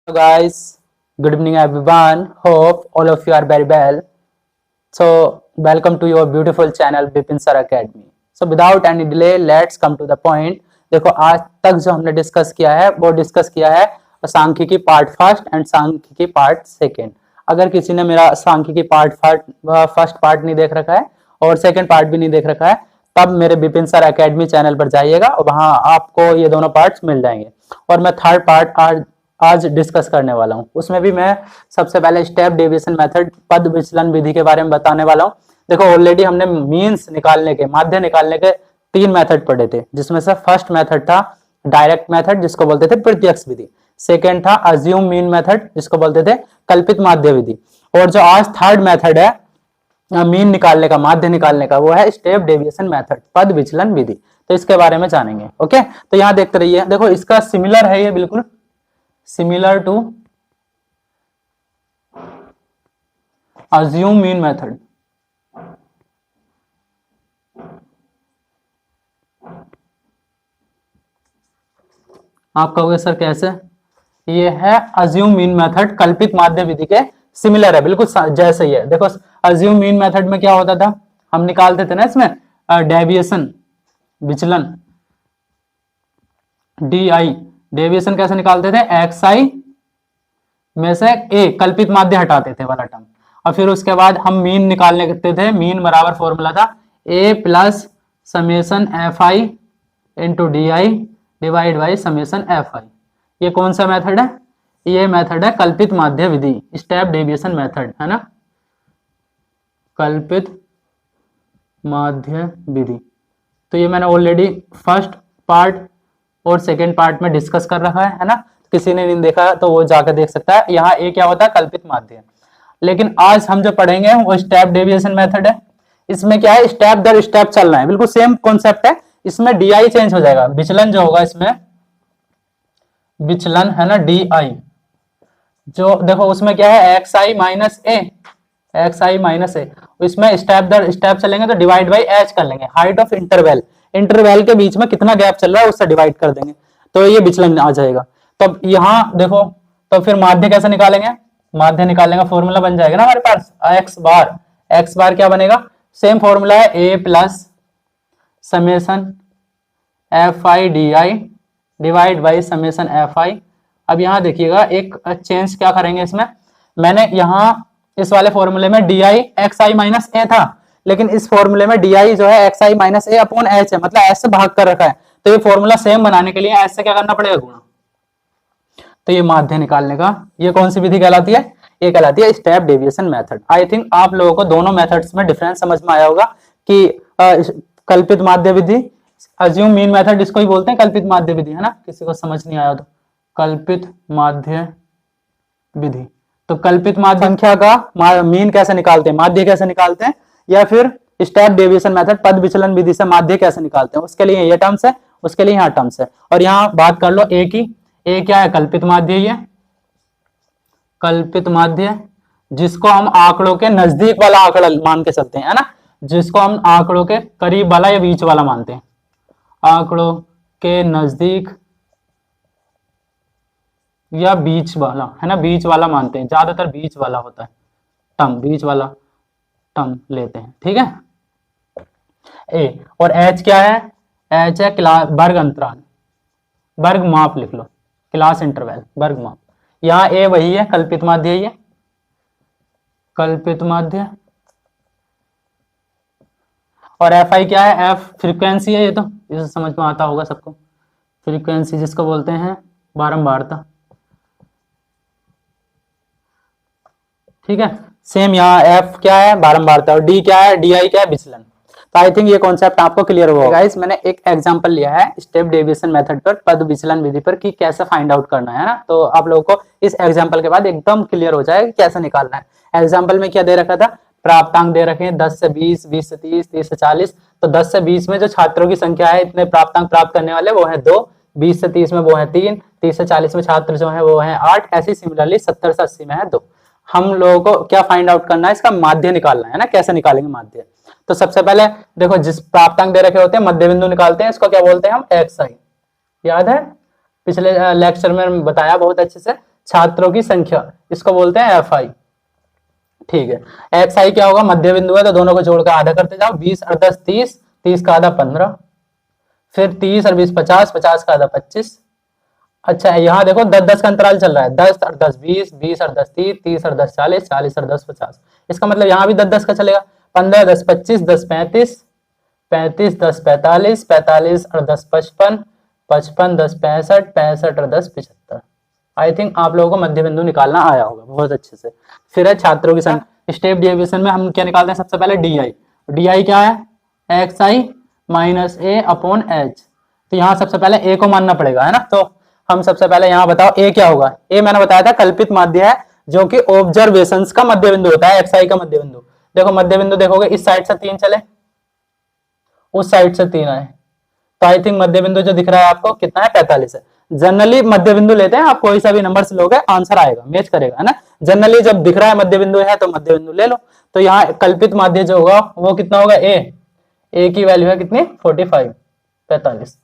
Hello guys, good evening everyone. Hope all of you are very well. So welcome to your beautiful channel Bipin Sir Academy. So without any delay, let's come to the point. देखो आज तक जो हमने discuss किया है वो discuss किया है सांख्यिकी पार्ट फर्स्ट एंड सांख्यिकी पार्ट सेकेंड। अगर किसी ने मेरा सांख्यिकी पार्ट फर्स्ट पार्ट नहीं देख रखा है और सेकेंड पार्ट भी नहीं देख रखा है तब मेरे बिपिन सर एकेडमी चैनल पर जाइएगा और वहां आपको ये दोनों पार्ट्स मिल जाएंगे। और मैं थर्ड पार्ट आज डिस्कस करने वाला हूँ। उसमें भी मैं सबसे पहले स्टेप डेविएशन मेथड पद विचलन विधि के बारे में बताने वाला हूँ। देखो ऑलरेडी हमने मीन्स निकालने के माध्य निकालने के 3 मेथड पढ़े थे, जिसमें से फर्स्ट मेथड था डायरेक्ट मेथड जिसको बोलते थे प्रत्यक्ष विधि, सेकेंड था अज्यूम मीन मेथड जिसको बोलते थे कल्पित माध्य विधि, और जो आज थर्ड मेथड है मीन निकालने का माध्य निकालने का वो है स्टेप डेविएशन मेथड पद विचलन विधि। तो इसके बारे में जानेंगे। ओके, तो यहाँ देखते रहिए। देखो इसका सिमिलर है, ये बिल्कुल similar to assume mean method। आप कहोगे सर कैसे? ये है assume mean method कल्पित माध्य विधि के सिमिलर है, बिल्कुल जैसे ही है। देखो assume mean method में क्या होता था, हम निकालते थे ना इसमें डेविएशन विचलन डी डेविएशन कैसे निकालते थे, एक्स आई में से ए कल्पित माध्य हटाते थे वाला टर्म, और फिर उसके बाद हम मीन निकालने करते थे। मीन बराबर फॉर्मूला था A plus summation F I into D I divide by summation F आई। ये कौन सा मेथड है? ये मेथड है कल्पित माध्य विधि, स्टेप डेविएशन मेथड, है ना, कल्पित माध्य विधि। तो ये मैंने ऑलरेडी फर्स्ट पार्ट और सेकेंड पार्ट में डिस्कस कर रखा है ना। किसी ने नहीं देखा तो वो जाकर देख सकता है। यहाँ ए क्या होता है, कल्पित माध्य। लेकिन आज हम जो पढ़ेंगे वो स्टेप डेविएशन मेथड है। इसमें क्या है, स्टेप दर स्टेप चलना है, बिल्कुल सेम कॉन्सेप्ट है। इसमें डी आई चेंज हो जाएगा, विचलन जो होगा इसमें विचलन है ना डी आई, जो देखो उसमें क्या है एक्स आई माइनस ए, एक्स आई माइनस ए। इसमें स्टेप दर स्टेप चलेंगे तो डिवाइड बाई एच कर लेंगे, हाइट ऑफ इंटरवल, इंटरवल के बीच में कितना गैप चल रहा है उससे डिवाइड कर देंगे तो ये विचलन आ जाएगा। तब यहाँ देखो, तो फिर माध्य कैसे निकालेंगे, माध्य निकालने का फॉर्मूला बन जाएगा ना हमारे पास एक्स बार क्या बनेगा, सेम फॉर्मूला है A plus summation F I D I divide by summation F I. अब यहाँ देखिएगा एक चेंज क्या करेंगे इसमें, मैंने यहाँ इस वाले फॉर्मूले में D I x I minus A था, लेकिन इस फॉर्मूले में डी आई जो है X I minus A upon H है, मतलब एच से भाग कर रखा है। तो ये फॉर्मूला सेम बनाने के लिए एच से क्या करना पड़ेगा, गुणा। तो ये माध्य निकालने का ये कौन सी विधि कहलाती है, ये कहलाती है step deviation method. I think आप लोगों को दोनों मेथड्स में डिफरेंस समझ में आया होगा कि कल्पित माध्य विधि अज्यूम मीन मेथड इसको ही बोलते हैं कल्पित माध्य विधि, है ना। किसी को समझ नहीं आया तो कल्पित माध्य विधि। तो कल्पित माध्य संख्या का मीन कैसे निकालते हैं, माध्य कैसे निकालते हैं, या फिर स्टेप डेविएशन मेथड पद विचलन विधि से माध्य कैसे निकालते हैं, उसके लिए ये टर्म्स है, उसके लिए यहाँ टर्म्स है। और यहाँ बात कर लो ए की, ए क्या है, कल्पित माध्य ही है, कल्पित माध्य जिसको हम आंकड़ों के नजदीक वाला आंकड़ा मान के चलते हैं, है ना, जिसको हम आंकड़ों के करीब वाला या बीच वाला मानते हैं, आंकड़ों के नजदीक या बीच वाला, है ना, बीच वाला मानते हैं, ज्यादातर बीच वाला होता है टर्म, बीच वाला टर्म लेते हैं, ठीक है। ए और एच क्या है, एच है वर्ग अंतराल, वर्ग माप लिख लो, क्लास इंटरवल वर्ग माप। यहाँ ए वही है कल्पित माध्य, ही है कल्पित माध्य। और एफ आई क्या है, एफ फ्रीक्वेंसी है, ये तो इसे समझ में आता होगा सबको, फ्रीक्वेंसी जिसको बोलते हैं बारंबारता, ठीक है। सेम यहाँ एफ क्या है, बारंबारता, और डी क्या है, डी आई क्या है, विचलन। तो आई थिंक ये कॉन्सेप्ट आपको क्लियर होगा। गाइस मैंने एक एग्जांपल लिया है स्टेप डेविएशन मेथड पर पद विचलन विधि पर कि कैसे फाइंड आउट करना है ना। तो आप लोगों को इस एग्जांपल के बाद एकदम क्लियर हो जाएगा कैसे निकालना है। एग्जांपल में क्या दे रखा था, प्राप्तांक दे रखे हैं 10 से 20, 20 से 30, 30 से 40। तो 10 से 20 में जो छात्रों की संख्या है, इतने प्राप्तांक प्राप्त करने वाले वो है 2, 20 से 30 में वो है 3, 30 से 40 में छात्र जो है वो है 8, ऐसी सिमिलरली 70 से 80 में है 2। हम लोगों को क्या फाइंड आउट करना है, इसका माध्य निकालना है ना। कैसे निकालेंगे माध्य, तो सबसे पहले देखो जिस प्राप्तांक दे रखे होते हैं मध्य बिंदु निकालते हैं, इसको क्या बोलते हैं हम, एक्स आई। याद है पिछले लेक्चर में बताया बहुत अच्छे से छात्रों की संख्या, इसको बोलते हैं एफ आई। ठीक है, एक्स आई क्या होगा, मध्य बिंदु है तो दोनों को जोड़कर आधा करते जाओ, 20 और 10 30, 30 का आधा 15, फिर 30 और 20 50, 50 का आधा 25। अच्छा है, यहाँ देखो 10 10 का अंतराल चल रहा है, 10 और 10 20, 20 और 10 30, 30 और 10 40, 40 और 10 50। इसका मतलब यहाँ भी 10 10 का चलेगा, 15 10 25, 10 35, 35 10 45, 45 और 10 55, 55 10 65, 65 और 10 75। आई थिंक आप लोगों को मध्य बिंदु निकालना आया होगा बहुत अच्छे से। फिर है छात्रों की संख्या। स्टेप डेविएशन में हम क्या निकालते हैं, सबसे पहले डी आई। डी आई क्या है, X I minus A upon H. तो यहाँ सबसे पहले ए को मानना पड़ेगा, है ना। तो हम सबसे पहले यहाँ बताओ ए क्या होगा। ए मैंने बताया था कल्पित माध्य है, जो कि ऑब्जर्वेशंस का मध्य बिंदु होता है, एक्स आई का मध्य बिंदु। देखो मध्य बिंदु देखोगे, इस साइड से 3 चले, उस साइड से 3 आए, तो आई थिंक मध्य बिंदु जो दिख रहा है आपको कितना है, 45 है। जनरली मध्य बिंदु लेते हैं, आप कोई सा भी नंबर से लोगे आंसर आएगा, मैच करेगा, है ना। जनरली जब दिख रहा है मध्य बिंदु है तो मध्य बिंदु ले लो। तो यहाँ कल्पित माध्य जो होगा वो कितना होगा, ए की वैल्यू है कितनी, 45, 45।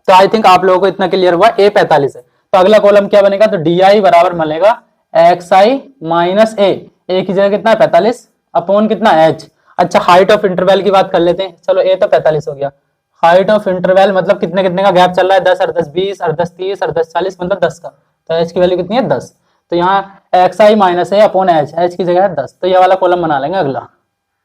तो आई थिंक आप लोगों को इतना क्लियर हुआ, ए 45 है। तो अगला कॉलम क्या बनेगा, तो डी आई बराबर बनेगा एक्स आई माइनस ए की जगह कितना है 45 अपॉन कितना एच। अच्छा, हाइट ऑफ इंटरवल की बात कर लेते हैं। चलो ए तो 45 हो गया, हाइट ऑफ इंटरवल मतलब कितने कितने का गैप चल रहा है, 10 और 10 20 और 10 30 और 10 40, मतलब 10 का। तो एच की वैल्यू कितनी है, 10। तो यहाँ x I minus A upon H की जगह है 10। तो ये वाला कॉलम बना लेंगे अगला।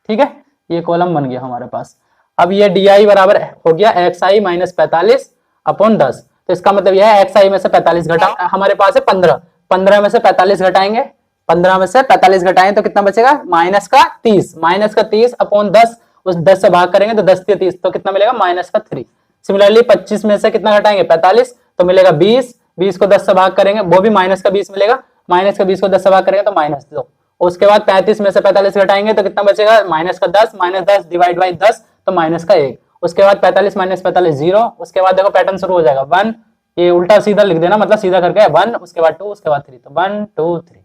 ठीक है, ये कॉलम बन गया हमारे पास। अब ये डी आई बराबर हो गया एक्स आई माइनस 45 अपॉन 10। तो इसका मतलब यह है एक्स आई में से 45 घटा, हमारे पास है 15, 15 में से 45 घटाएंगे, 15 में से 45 घटाएं तो कितना बचेगा, माइनस का 30, माइनस का 30 अपॉन 10, उस 10 से भाग करेंगे तो 10 से 30, तो कितना मिलेगा, माइनस का 3। सिमिलरली 25 में से कितना घटाएंगे, 45, तो मिलेगा 20, 20 को 10 से भाग करेंगे, वो भी माइनस का 20 मिलेगा, माइनस का 20 को 10 से भाग करेंगे तो माइनस 2। उसके बाद 35 में से 45 घटाएंगे तो कितना बचेगा, माइनस का 10, माइनस 10 डिवाइड बाई 10 तो माइनस का 1। उसके बाद 45 माइनस 45 0। उसके बाद देखो पैटर्न शुरू हो जाएगा 1, ये उल्टा सीधा लिख देना, मतलब सीधा करके 1, उसके बाद 2, उसके बाद 3, तो 1 2 3।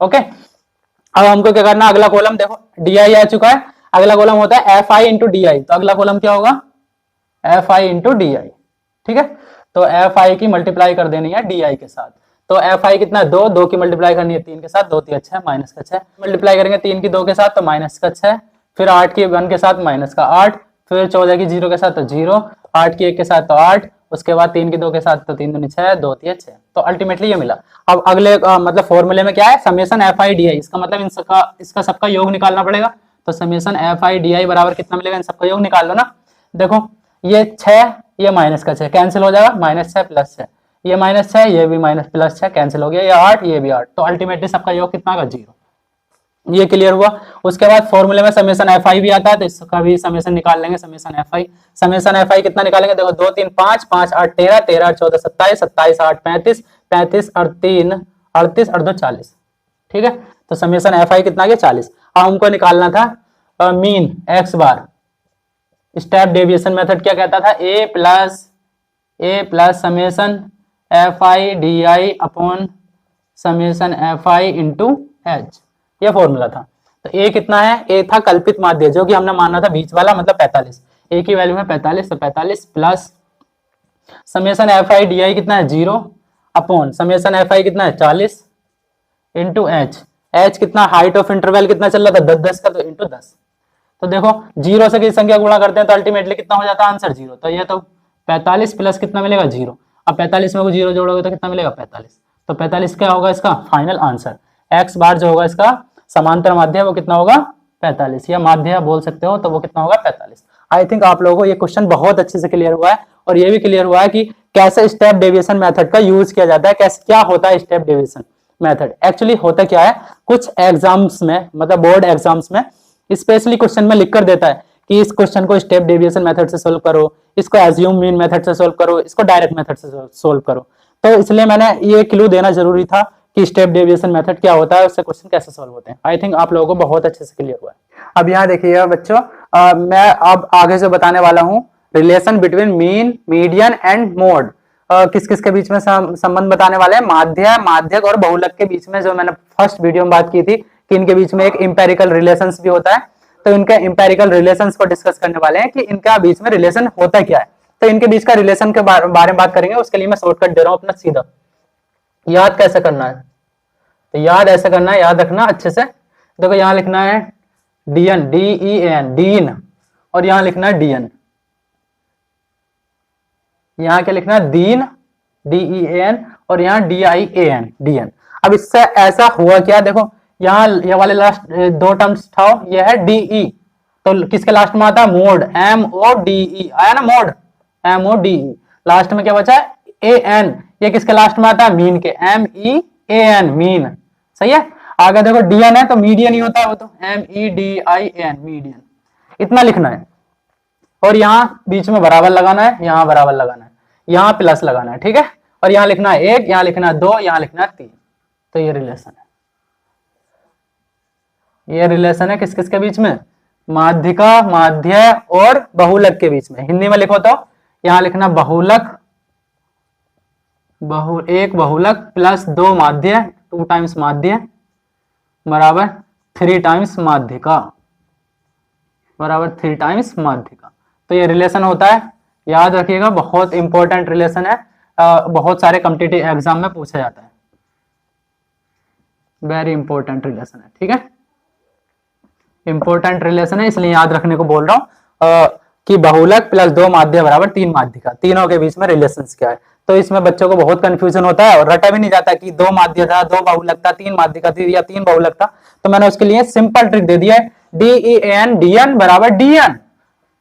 ओके, अब हमको क्या करना, अगला कॉलम देखो डी आई आ चुका है, अगला कॉलम होता है एफ आई इंटू डी आई। तो अगला कॉलम क्या होगा, एफ आई इंटू डी आई। ठीक है, तो एफ आई की मल्टीप्लाई कर देनी है डी आई के साथ। तो एफ आई कितना है, 2 की मल्टीप्लाई करनी है 3 के साथ, 2 3 6 माइनस का 6, मल्टीप्लाई करेंगे 3 की 2 के साथ तो माइनस का 6, फिर 8 की 1 के साथ माइनस का 8, फिर 14 की 0 के साथ तो 0, 8 की 1 के साथ तो 8, उसके बाद 3 की 2 के साथ तो 3 दूनी 6, 2 3 6। तो अल्टीमेटली ये मिला। अब अगले मतलब फॉर्मूले में क्या है, समेशन एफ आई डी आई, इसका मतलब इसका सबका योग निकालना पड़ेगा। तो समेशन एफ आई डी आई बराबर कितना मिलेगा, इन सबका योग निकाल लो ना। देखो ये 6, ये माइनस का 6 कैंसिल हो जाएगा, माइनस 6 प्लस 6, ये माइनस 6, ये भी माइनस प्लस 6 कैंसिल हो गया, ये 8, ये भी 8। तो अल्टीमेटली सबका योग कितना होगा, 0। ये क्लियर हुआ। उसके बाद फॉर्मूले में समेशन एफ आई भी आता है, तो इसका भी समेशन निकाल लेंगे, summation F I. Summation F I कितना निकालेंगे, देखो 2 3 5, 5 8 13, 13 8 14 27, 27 8 35, 35 और 3 38 और 2 40। ठीक है, तो समेशन एफ आई कितना गया, 40। अब हमको निकालना था mean X bar. Step deviation method क्या कहता था, A plus summation F I D I upon summation F I into H, ये फॉर्मूला था। तो ए कितना है, ए था कल्पित माध्य जो कि हमने माना था बीच वाला, मतलब 45, ए की वैल्यू है 45, तो 45 plus summation F I D आई कितना है 0 अपॉन समेशन एफ आई कितना है 40 इंटू एच। एच कितना, हाइट ऑफ इंटरवल कितना चल रहा था 10 10 का, तो इंटू 10। तो देखो 0 से किसी संख्या गुणा करते हैं तो अल्टीमेटली कितना हो जाता है, आंसर 0। तो ये तो 45 प्लस कितना मिलेगा, 0। अब 45 में 0 जोड़ोगे तो कितना मिलेगा, 45। तो 45 क्या होगा इसका फाइनल आंसर। एक्स बार जो होगा इसका समांतर माध्य वो कितना होगा, 45, या माध्य बोल सकते हो, तो वो कितना होगा 45। आई थिंक आप लोगों को ये क्वेश्चन बहुत अच्छे से क्लियर हुआ है, और ये भी क्लियर हुआ है कि कैसे स्टेप डेविएशन मेथड का यूज किया जाता है, कैसे क्या होता है स्टेप डेविएशन मेथड। एक्चुअली होता क्या है, कुछ एग्जाम्स में, मतलब बोर्ड एग्जाम्स में स्पेशली क्वेश्चन में लिख कर देता है कि इस क्वेश्चन को स्टेप डेविएशन मेथड से सोल्व करो, इसको एज्यूम मीन मेथड से सोल्व करो, इसको डायरेक्ट मेथड से सोल्व करो। तो इसलिए मैंने ये क्लू देना जरूरी था कि स्टेप डेविएशन मेथड क्या होता है, उससे क्वेश्चन कैसे सोल्व होते हैं। आई थिंक आप लोगों को बहुत अच्छे से क्लियर हुआ है। अब यहाँ देखिए बच्चों, मैं अब आगे से बताने वाला हूँ relation between mean, median and mode. किस किस के बीच में संबंध बताने वाले हैं, माध्य, माध्यक और बहुलक के बीच में, जो मैंने फर्स्ट वीडियो में बात की थी कि इनके बीच में एक इंपेरिकल रिलेशंस भी होता है। तो इनके इंपेरिकल रिलेशंस को डिस्कस करने वाले हैं कि इनका बीच में रिलेशन होता क्या है। तो इनके बीच का रिलेशन के बारे में बात करेंगे। उसके लिए मैं शॉर्टकट दे रहा हूँ अपना सीधा। याद कैसे करना है, तो याद ऐसे करना है, याद रखना अच्छे से। देखो यहां लिखना है डीएन, DEAN, डीन, और यहां लिखना है डीएन। यहां क्या लिखना है, दीन, DEAN, और यहाँ DIAN, डीएन। अब इससे ऐसा हुआ क्या, देखो यहाँ ये वाले लास्ट दो टर्म्स था, ये है DE, तो किसके लास्ट में आता है, मोड, MODE आया ना, मोड MODE। लास्ट में क्या बचा है, AN, ये किसके लास्ट में आता है, मीन के, MEAN, मीन। सही है। आगे देखो DN है तो मीडियन ही होता है वो तो, MEDIAN, मीडियन। इतना लिखना है, और यहां बीच में बराबर लगाना है, यहां बराबर लगाना है, यहां प्लस लगाना है, ठीक है। और यहां लिखना है 1, यहां लिखना है 2, यहां लिखना है 3। तो ये रिलेशन है, ये रिलेशन है किस किस के बीच में, माध्यिका, माध्य और बहुलक के बीच में। हिंदी में लिखो तो यहां लिखना बहुलक, एक बहुलक प्लस 2 माध्य, 2 टाइम्स माध्य बराबर 3 टाइम्स माध्यिका, बराबर 3 टाइम्स माध्यिका। तो ये रिलेशन होता है, याद रखिएगा, बहुत इंपॉर्टेंट रिलेशन है, बहुत सारे कॉम्पिटिटिव एग्जाम में पूछा जाता है, वेरी इंपॉर्टेंट रिलेशन है, ठीक है। इंपॉर्टेंट रिलेशन है इसलिए याद रखने को बोल रहा हूं कि बहुलक प्लस 2 माध्य बराबर 3 माध्यिका, तीनों के बीच में रिलेशन क्या है। तो इसमें बच्चों को बहुत कंफ्यूजन होता है और रटा भी नहीं जाता कि 2 माध्य था, 2 बहुलक था, 3 माध्यिका थी या 3 बहुलक था। तो मैंने उसके लिए सिंपल ट्रिक दे दिया है, DEAN, DN बराबर DN।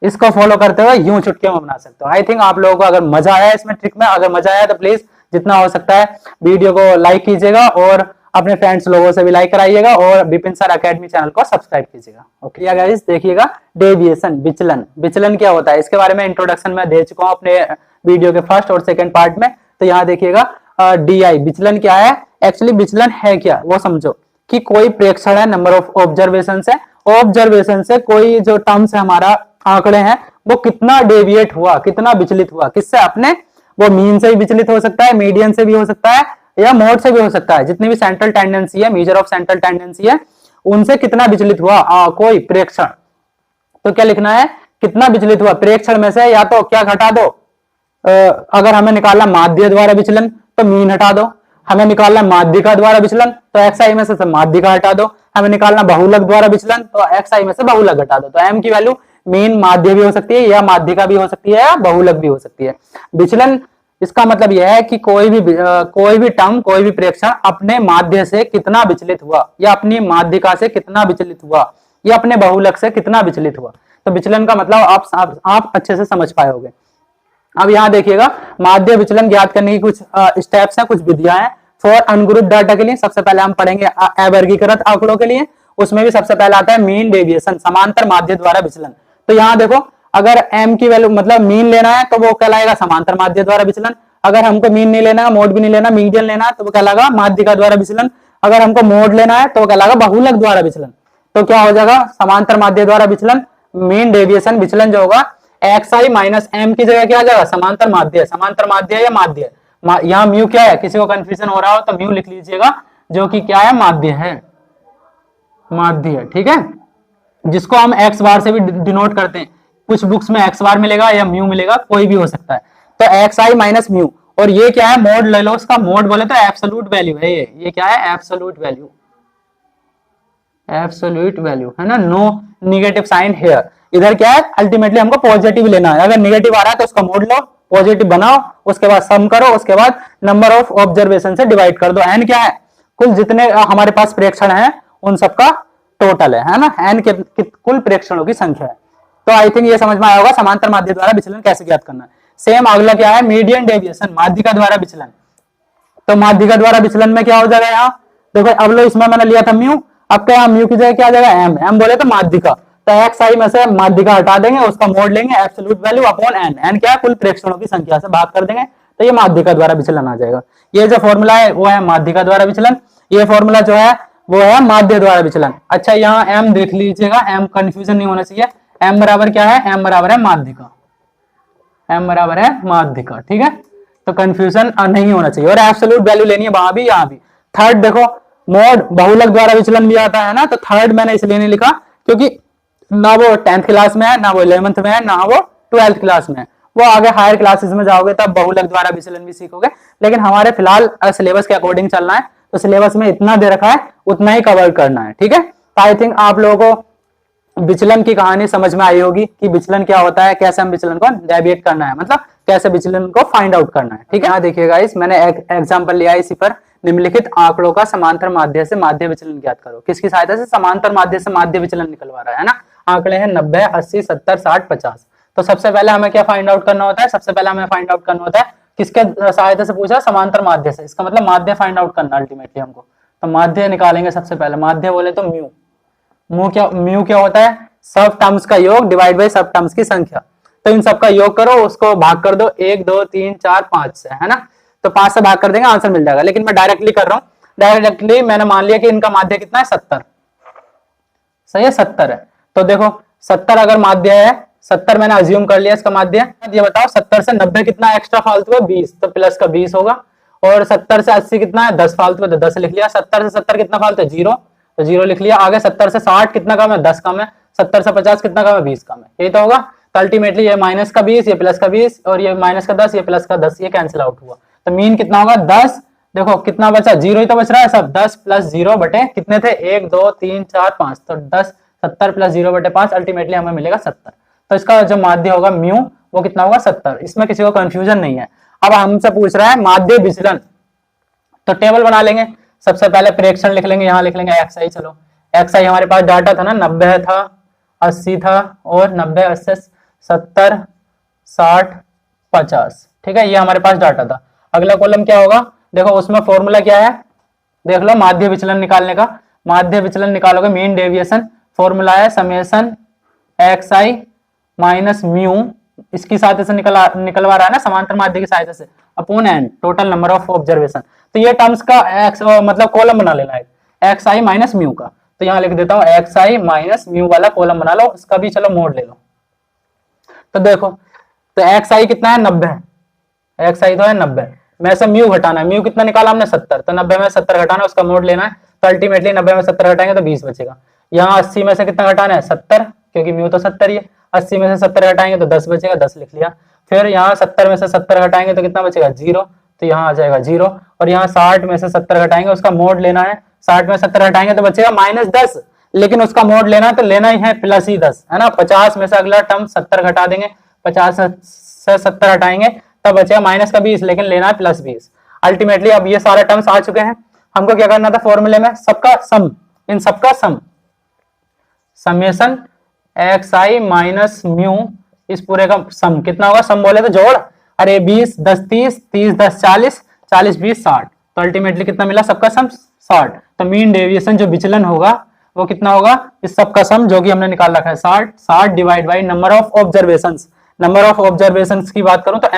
इसको फॉलो करते हुए यूं चुटकियों में बना सकते हो। आई थिंक आप लोगों को अगर मजा आया इसमें ट्रिक में, अगर मजा आया तो प्लीज जितना हो सकता है वीडियो को लाइक कीजिएगा और अपने फ्रेंड्स लोगों से भी लाइक कराइएगा और विपिन सर एकेडमी चैनल को सब्सक्राइब कीजिएगा। ओके गाइस, देखिएगा डेविएशन, विचलन, विचलन क्या होता है इसके बारे में इंट्रोडक्शन में दे चुका हूं अपने वीडियो के फर्स्ट और सेकंड पार्ट में। तो यहाँ देखिएगा DI, विचलन क्या है, एक्चुअली विचलन है क्या वो समझो, कि कोई प्रेक्षण है, नंबर ऑफ ऑब्जर्वेशन है, ऑब्जर्वेशन से कोई जो टर्म्स है हमारा आंकड़े हैं वो कितना डेविएट हुआ, कितना विचलित हुआ, किससे, अपने वो मीन से भी विचलित हो सकता है, मीडियन से भी हो सकता है या मोड से भी हो सकता है, जितनी भी सेंट्रल टेंडेंसी है, मेजर ऑफ सेंट्रल टेंडेंसी है, उनसे कितना विचलित हुआ कोई प्रेक्षण। तो क्या लिखना है, कितना विचलित हुआ प्रेक्षण में से, या तो क्या घटा दो, अगर हमें निकालना माध्य द्वारा विचलन तो मीन हटा दो, हमें निकालना माध्यिका द्वारा विचलन तो XI में से माध्यिका हटा दो, हमें निकालना बहुलक द्वारा विचलन तो XI में से बहुलक हटा दो। तो M की वैल्यू मीन माध्य भी हो सकती है या माध्यिका भी हो सकती है या बहुलक भी हो सकती है। विचलन इसका मतलब यह है कि कोई भी टर्म, कोई भी प्रेक्षण अपने माध्य से कितना विचलित हुआ या अपनी माध्यिका से कितना विचलित हुआ या अपने बहुलक से कितना विचलित हुआ। तो विचलन का मतलब आप अच्छे से समझ पाए होंगे। अब यहाँ देखिएगा माध्य विचलन ज्ञात करने की कुछ स्टेप्स हैं, कुछ विधियां हैं। फॉर अनग्रुप डाटा के लिए सबसे पहले हम पढ़ेंगे अवर्गीकृत आंकड़ों के लिए, उसमें भी सबसे पहले आता है मीन डेविएशन, समांतर माध्य द्वारा विचलन। तो यहाँ देखो अगर M की वैल्यू मतलब मीन लेना है तो वो कहलाएगा समांतर माध्य द्वारा विचलन, अगर हमको मीन नहीं लेना है, मोड भी नहीं लेना, मीडियन लेना है तो वो कहलाएगा माध्यिका द्वारा विचलन, अगर हमको मोड लेना है तो वो कहलाएगा बहुलक द्वारा विचलन। तो क्या हो जाएगा, समांतर माध्य द्वारा विचलन, मीन डेविएशन विचलन जो होगा XI माइनस M की जगह क्या आ जाएगा, समांतर माध्य, समांतर माध्य या माध्य, यहाँ म्यू क्या है, किसी को कंफ्यूजन हो रहा हो तो म्यू लिख लीजिएगा, जो कि क्या है, माध्य है, माध्य है, ठीक है, जिसको हम एक्स बार से भी डिनोट करते हैं। कुछ बुक्स में एक्स बार मिलेगा या म्यू मिलेगा, कोई भी हो सकता है। तो XI माइनस म्यू, और ये क्या है, मोड ले लो, उसका मोड बोले तो एब्सोल्यूट वैल्यू है, ये क्या है, एब्सोल्यूट वैल्यू, एब्सोल्यूट वैल्यू है ना, नो निगेटिव साइन हेयर। इधर क्या है, अल्टीमेटली हमको पॉजिटिव लेना है, अगर निगेटिव आ रहा है तो उसका मोड लो, पॉजिटिव बनाओ, उसके बाद सम करो, उसके बाद नंबर ऑफ ऑब्जर्वेशन से डिवाइड कर दो। एन क्या है, कुल जितने हमारे पास प्रेक्षण है उन सबका टोटल है ना, एन के कुल प्रेक्षणों की संख्या है। तो आई थिंक ये समझ में आया होगा समांतर माध्य द्वारा विचलन कैसे ज्ञात करना है। सेम अगला क्या है, मीडियन डेविएशन, माध्यिका द्वारा विचलन। तो माध्यिका द्वारा विचलन में क्या हो जाएगा, यहाँ देखो अब लो, इसमें मैंने लिया था म्यू, अब क्या म्यू की जगह क्या आ जाएगा, एम, एम बोले तो माध्यिका, तो XI में से माध्यिका हटा देंगे, उसका मोड लेंगे absolute value upon n, n क्या है, कुल प्रेक्षणों की संख्या से भाग कर देंगे, तो ये माध्यिका द्वारा विचलन आ जाएगा। ये जो फॉर्मूला है वो है माध्यिका द्वारा विचलन, ये फॉर्मूला जो है वो है माध्य द्वारा विचलन। अच्छा यहाँ M देख लीजिएगा, M कंफ्यूजन नहीं होना चाहिए, M बराबर क्या है, M बराबर है माध्यिका, M बराबर है माध्यिका, ठीक है, तो कंफ्यूजन नहीं होना चाहिए। और एब्सोल्यूट वैल्यू लेनी है वहां भी यहाँ भी। थर्ड देखो, मोड बहुलक द्वारा विचलन भी आता है ना, तो थर्ड मैंने इसलिए नहीं लिखा क्योंकि ना वो 10th क्लास में है, ना वो 11th में है, ना वो 12th क्लास में है, वो आगे हायर क्लासेस में जाओगे तब बहुलक द्वारा विचलन भी सीखोगे, लेकिन हमारे फिलहाल सिलेबस के अकॉर्डिंग चलना है, तो सिलेबस में इतना दे रखा है उतना ही कवर करना है, ठीक है। तो आई थिंक आप लोगों को विचलन की कहानी समझ में आई होगी कि विचलन क्या होता है, कैसे हम विचलन को डेविएट करना है, मतलब कैसे विचलन को फाइंड आउट करना है, ठीक है। यहाँ देखिएगा इस मैंने एक एग्जांपल लिया है इसी पर, निम्नलिखित आंकड़ों का समांतर माध्य से माध्य विचलन ज्ञात करो। किसकी सहायता से? समांतर माध्य से माध्य विचलन निकलवा रहा है ना। आंकड़े हैं 90, 80, 70, 60, 50। तो सबसे पहले हमें क्या फाइंड आउट करना होता है? सबसे पहले हमें फाइंड आउट करना होता है किसके सहायता से पूछा? समांतर माध्य से। इसका मतलब माध्य फाइंड आउट करना अल्टीमेटली हमको। तो माध्य निकालेंगे सबसे पहले। माध्य बोले तो म्यू। म्यू क्या होता है? सब टर्म्स का योग डिवाइड बाई सब टर्म्स की संख्या। तो इन सबका योग करो, उसको भाग कर दो 1 2 3 4 5 से, है ना। तो 5 से भाग कर देंगे, आंसर मिल जाएगा। लेकिन मैं डायरेक्टली कर रहा हूं, डायरेक्टली मैंने मान लिया कि इनका माध्य कितना है? 70। सही है, 70 है। तो देखो 70 अगर माध्य है, 70 मैंने अज्यूम कर लिया इसका माध्य। ये बताओ 70 से 90 कितना एक्स्ट्रा फालतू है? 20। तो प्लस का 20 होगा। और 70 से 80 कितना है? 10 फालतू है, तो 10 लिख लिया। 70 से 70 कितना फालतू है? 0, तो 0 लिख लिया। आगे 70 से 60 कितना कम है? 10 कम है। 70 से 50 कितना कम है? 20 कम है। यही तो होगा। तो अल्टीमेटली ये माइनस का 20, ये प्लस का 20, और ये माइनस का 10, ये प्लस का 10, ये कैंसिल आउट हुआ। तो मीन कितना होगा? 10। देखो कितना बचा? 0 ही तो बच रहा है सब। 10 प्लस 0 बटे कितने थे? 1 2 3 4 5। तो 10, 70 प्लस 0 बटे 5, अल्टीमेटली हमें मिलेगा 70। तो इसका जो माध्य होगा म्यू, वो कितना होगा? 70। इसमें किसी को कंफ्यूजन नहीं है। अब हमसे पूछ रहा है माध्य विचलन, तो टेबल बना लेंगे। सबसे पहले प्रेक्षण लिख लेंगे, यहाँ लिख लेंगे xi। चलो xi हमारे पास डाटा था ना, 90 था, 80 था, और 90 80 70 60 50, ठीक है। ये हमारे पास डाटा था। अगला कॉलम क्या होगा? देखो उसमें फॉर्मूला क्या है, देख लो। माध्य विचलन निकालने का, माध्य विचलन निकालोगे मीन डेविएशन। फॉर्मूला है समेशन xi माइनस म्यू, इसकी सहायता से निकलवा रहा है ना, समांतर माध्य की सहायता से, upon n total number of observation. तो ये टर्म्स का एक्स मतलब कॉलम बना लेना है xi माइनस म्यू का। तो यहाँ लिख देता हूँ xi माइनस म्यू वाला कॉलम बना लो, इसका भी चलो मोड ले लो। तो देखो, तो xi कितना है? 90 है। xi तो है 90 में से म्यू घटाना है। म्यू कितना निकाला हमने? 70। तो 90 में 70 घटाना है, उसका मोड लेना है। तो अल्टीमेटली 90 में 70 घटाएंगे तो 20 बचेगा। यहाँ 80 में से कितना घटाना है? 70, क्योंकि म्यू तो 70 ही है। 80 में से 70 घटाएंगे तो 10 बचेगा, 10 लिख लिया। फिर यहाँ 70 में से 70 घटाएंगे तो कितना बचेगा? 0, तो यहाँ आ जाएगा 0। और यहाँ 60 में से 70 घटाएंगे, उसका मोड लेना है। 60 में 70 घटाएंगे तो बचेगा -10, लेकिन उसका मोड लेना तो लेना ही है प्लस ही 10, है ना। 50 में से अगला टर्म 70 घटा देंगे, 50 से 70 हटाएंगे तब बचेगा माइनस का 20, लेकिन लेना है प्लस 20। अल्टीमेटली अब ये सारे टर्म्स आ चुके हैं। हमको क्या करना था? फॉर्मूले में सबका सम, इन सबका सम, समेशन xi माइनस म्यू, इस पूरे का सम कितना होगा? सम बोले तो जोड़। अरे 20 10 30, 30 10 40, 40 20 60। तो अल्टीमेटली कितना मिला? सबका सम 60। तो मीन डेविएशन जो विचलन होगा वो कितना होगा? इस सबका सम जो कि हमने निकाल रखा है 60। 60 divide by number of observations. Number of observations की बात करूं तो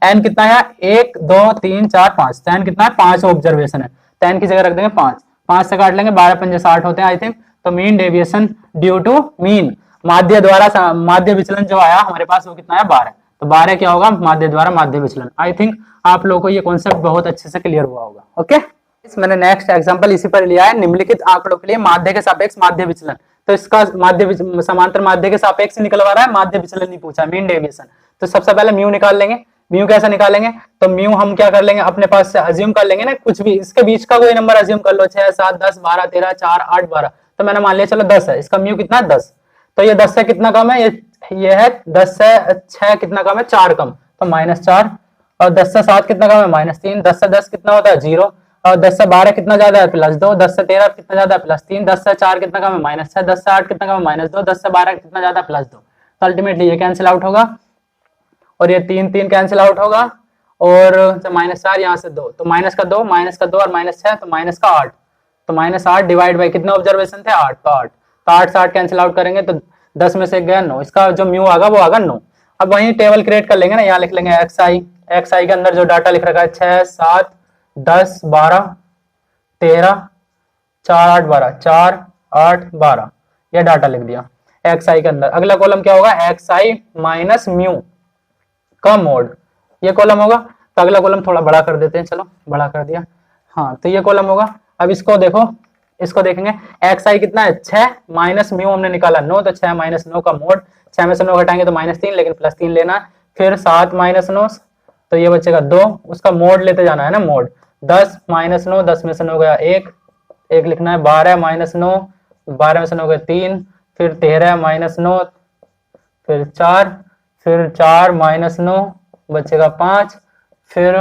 n कितना है? 1 2 3 4 5। तो n कितना है? 5 ऑब्जर्वेशन है। तो n की जगह रख देंगे 5, 5 से काट लेंगे, 12 पंजे 60 होते हैं आई थिंक। तो mean deviation due to mean, माध्य द्वारा माध्य विचलन जो आया हमारे पास वो कितना है? 12। तो 12 क्या होगा? माध्य द्वारा माध्य विचलन। आई थिंक आप लोगों को ये कॉन्सेप्ट बहुत अच्छे से क्लियर हुआ होगा। ओके, मैंने नेक्स्ट एग्जांपल इसी पर लिया है, निम्नलिखित आंकड़ों के लिए माध्य के सापेक्ष माध्य विचलन। तो इसका माध्य समांतर माध्य के सापेक्ष निकलवा रहा है, माध्य विचलन नहीं पूछा, मीन डेविएशन। तो सबसे पहले म्यू निकाल लेंगे। म्यू कैसे निकालेंगे? तो म्यू हम क्या कर लेंगे? अपने पास से अज्यूम कर लेंगे ना, कुछ भी इसके बीच का कोई नंबर अज्यूम कर लो, 6 7 10 12 13 4 8 12। तो मैंने मान लिया चलो 10 है, इसका म्यू कितना है? 10। तो ये 10 से कितना कम है? ये है 10 से 6 कितना कम है? 4 कम, तो -4। और 10 से 7 कितना कम है? -3। 10 से 10 कितना होता है? 0। और 10 से 12 कितना ज्यादा है? +2। 10 से 13 कितना ज्यादा है? +3। 10 से 4 कितना कम है? -6। 10 से 8 कितना कम है? -2। 10 से 12 कितना ज्यादा है? +2। तो अल्टीमेटली ये कैंसिल आउट होगा, और ये 3 3 कैंसिल आउट होगा, और -4 यहाँ से 2, तो -2 -2 और -6 तो -8। तो -8 डिवाइड बाई कितने ऑब्जर्वेशन थे? 8। तो 8 तो 8 से 8 कैंसिल आउट करेंगे तो 10 में से गया 9, इसका जो म्यू आगा वो आगा 9। अब वहीं टेबल क्रिएट कर लेंगे ना, यहाँ लिख लेंगे xi के अंदर जो डाटा लिख रखा है 6 7 10 12 13 4 8 12, 4 8 12, यह डाटा लिख दिया xi के अंदर। अगला कॉलम क्या होगा? xi माइनस म्यू का मोड, ये कॉलम होगा। तो अगला कॉलम थोड़ा बड़ा कर देते हैं, चलो बड़ा कर दिया। हाँ, तो ये कॉलम होगा। अब इसको देखो, इसको देखेंगे xi कितना है? 6 माइनस म्यू हमने निकाला 9, तो 6 माइनस 9 का मोड। 6 में से 9 घटाएंगे तो -3, लेकिन +3 लेना है। फिर 7 माइनस 9, तो ये बचेगा 2, उसका मोड लेते जाना है ना, मोड। 10 माइनस 9, 10 में से 9 गया 1, 1 लिखना है। 12 माइनस 9, 12 में से 9 गया 3, फिर 13 माइनस 9, फिर 4, फिर 4 माइनस 9 बचेगा 5, फिर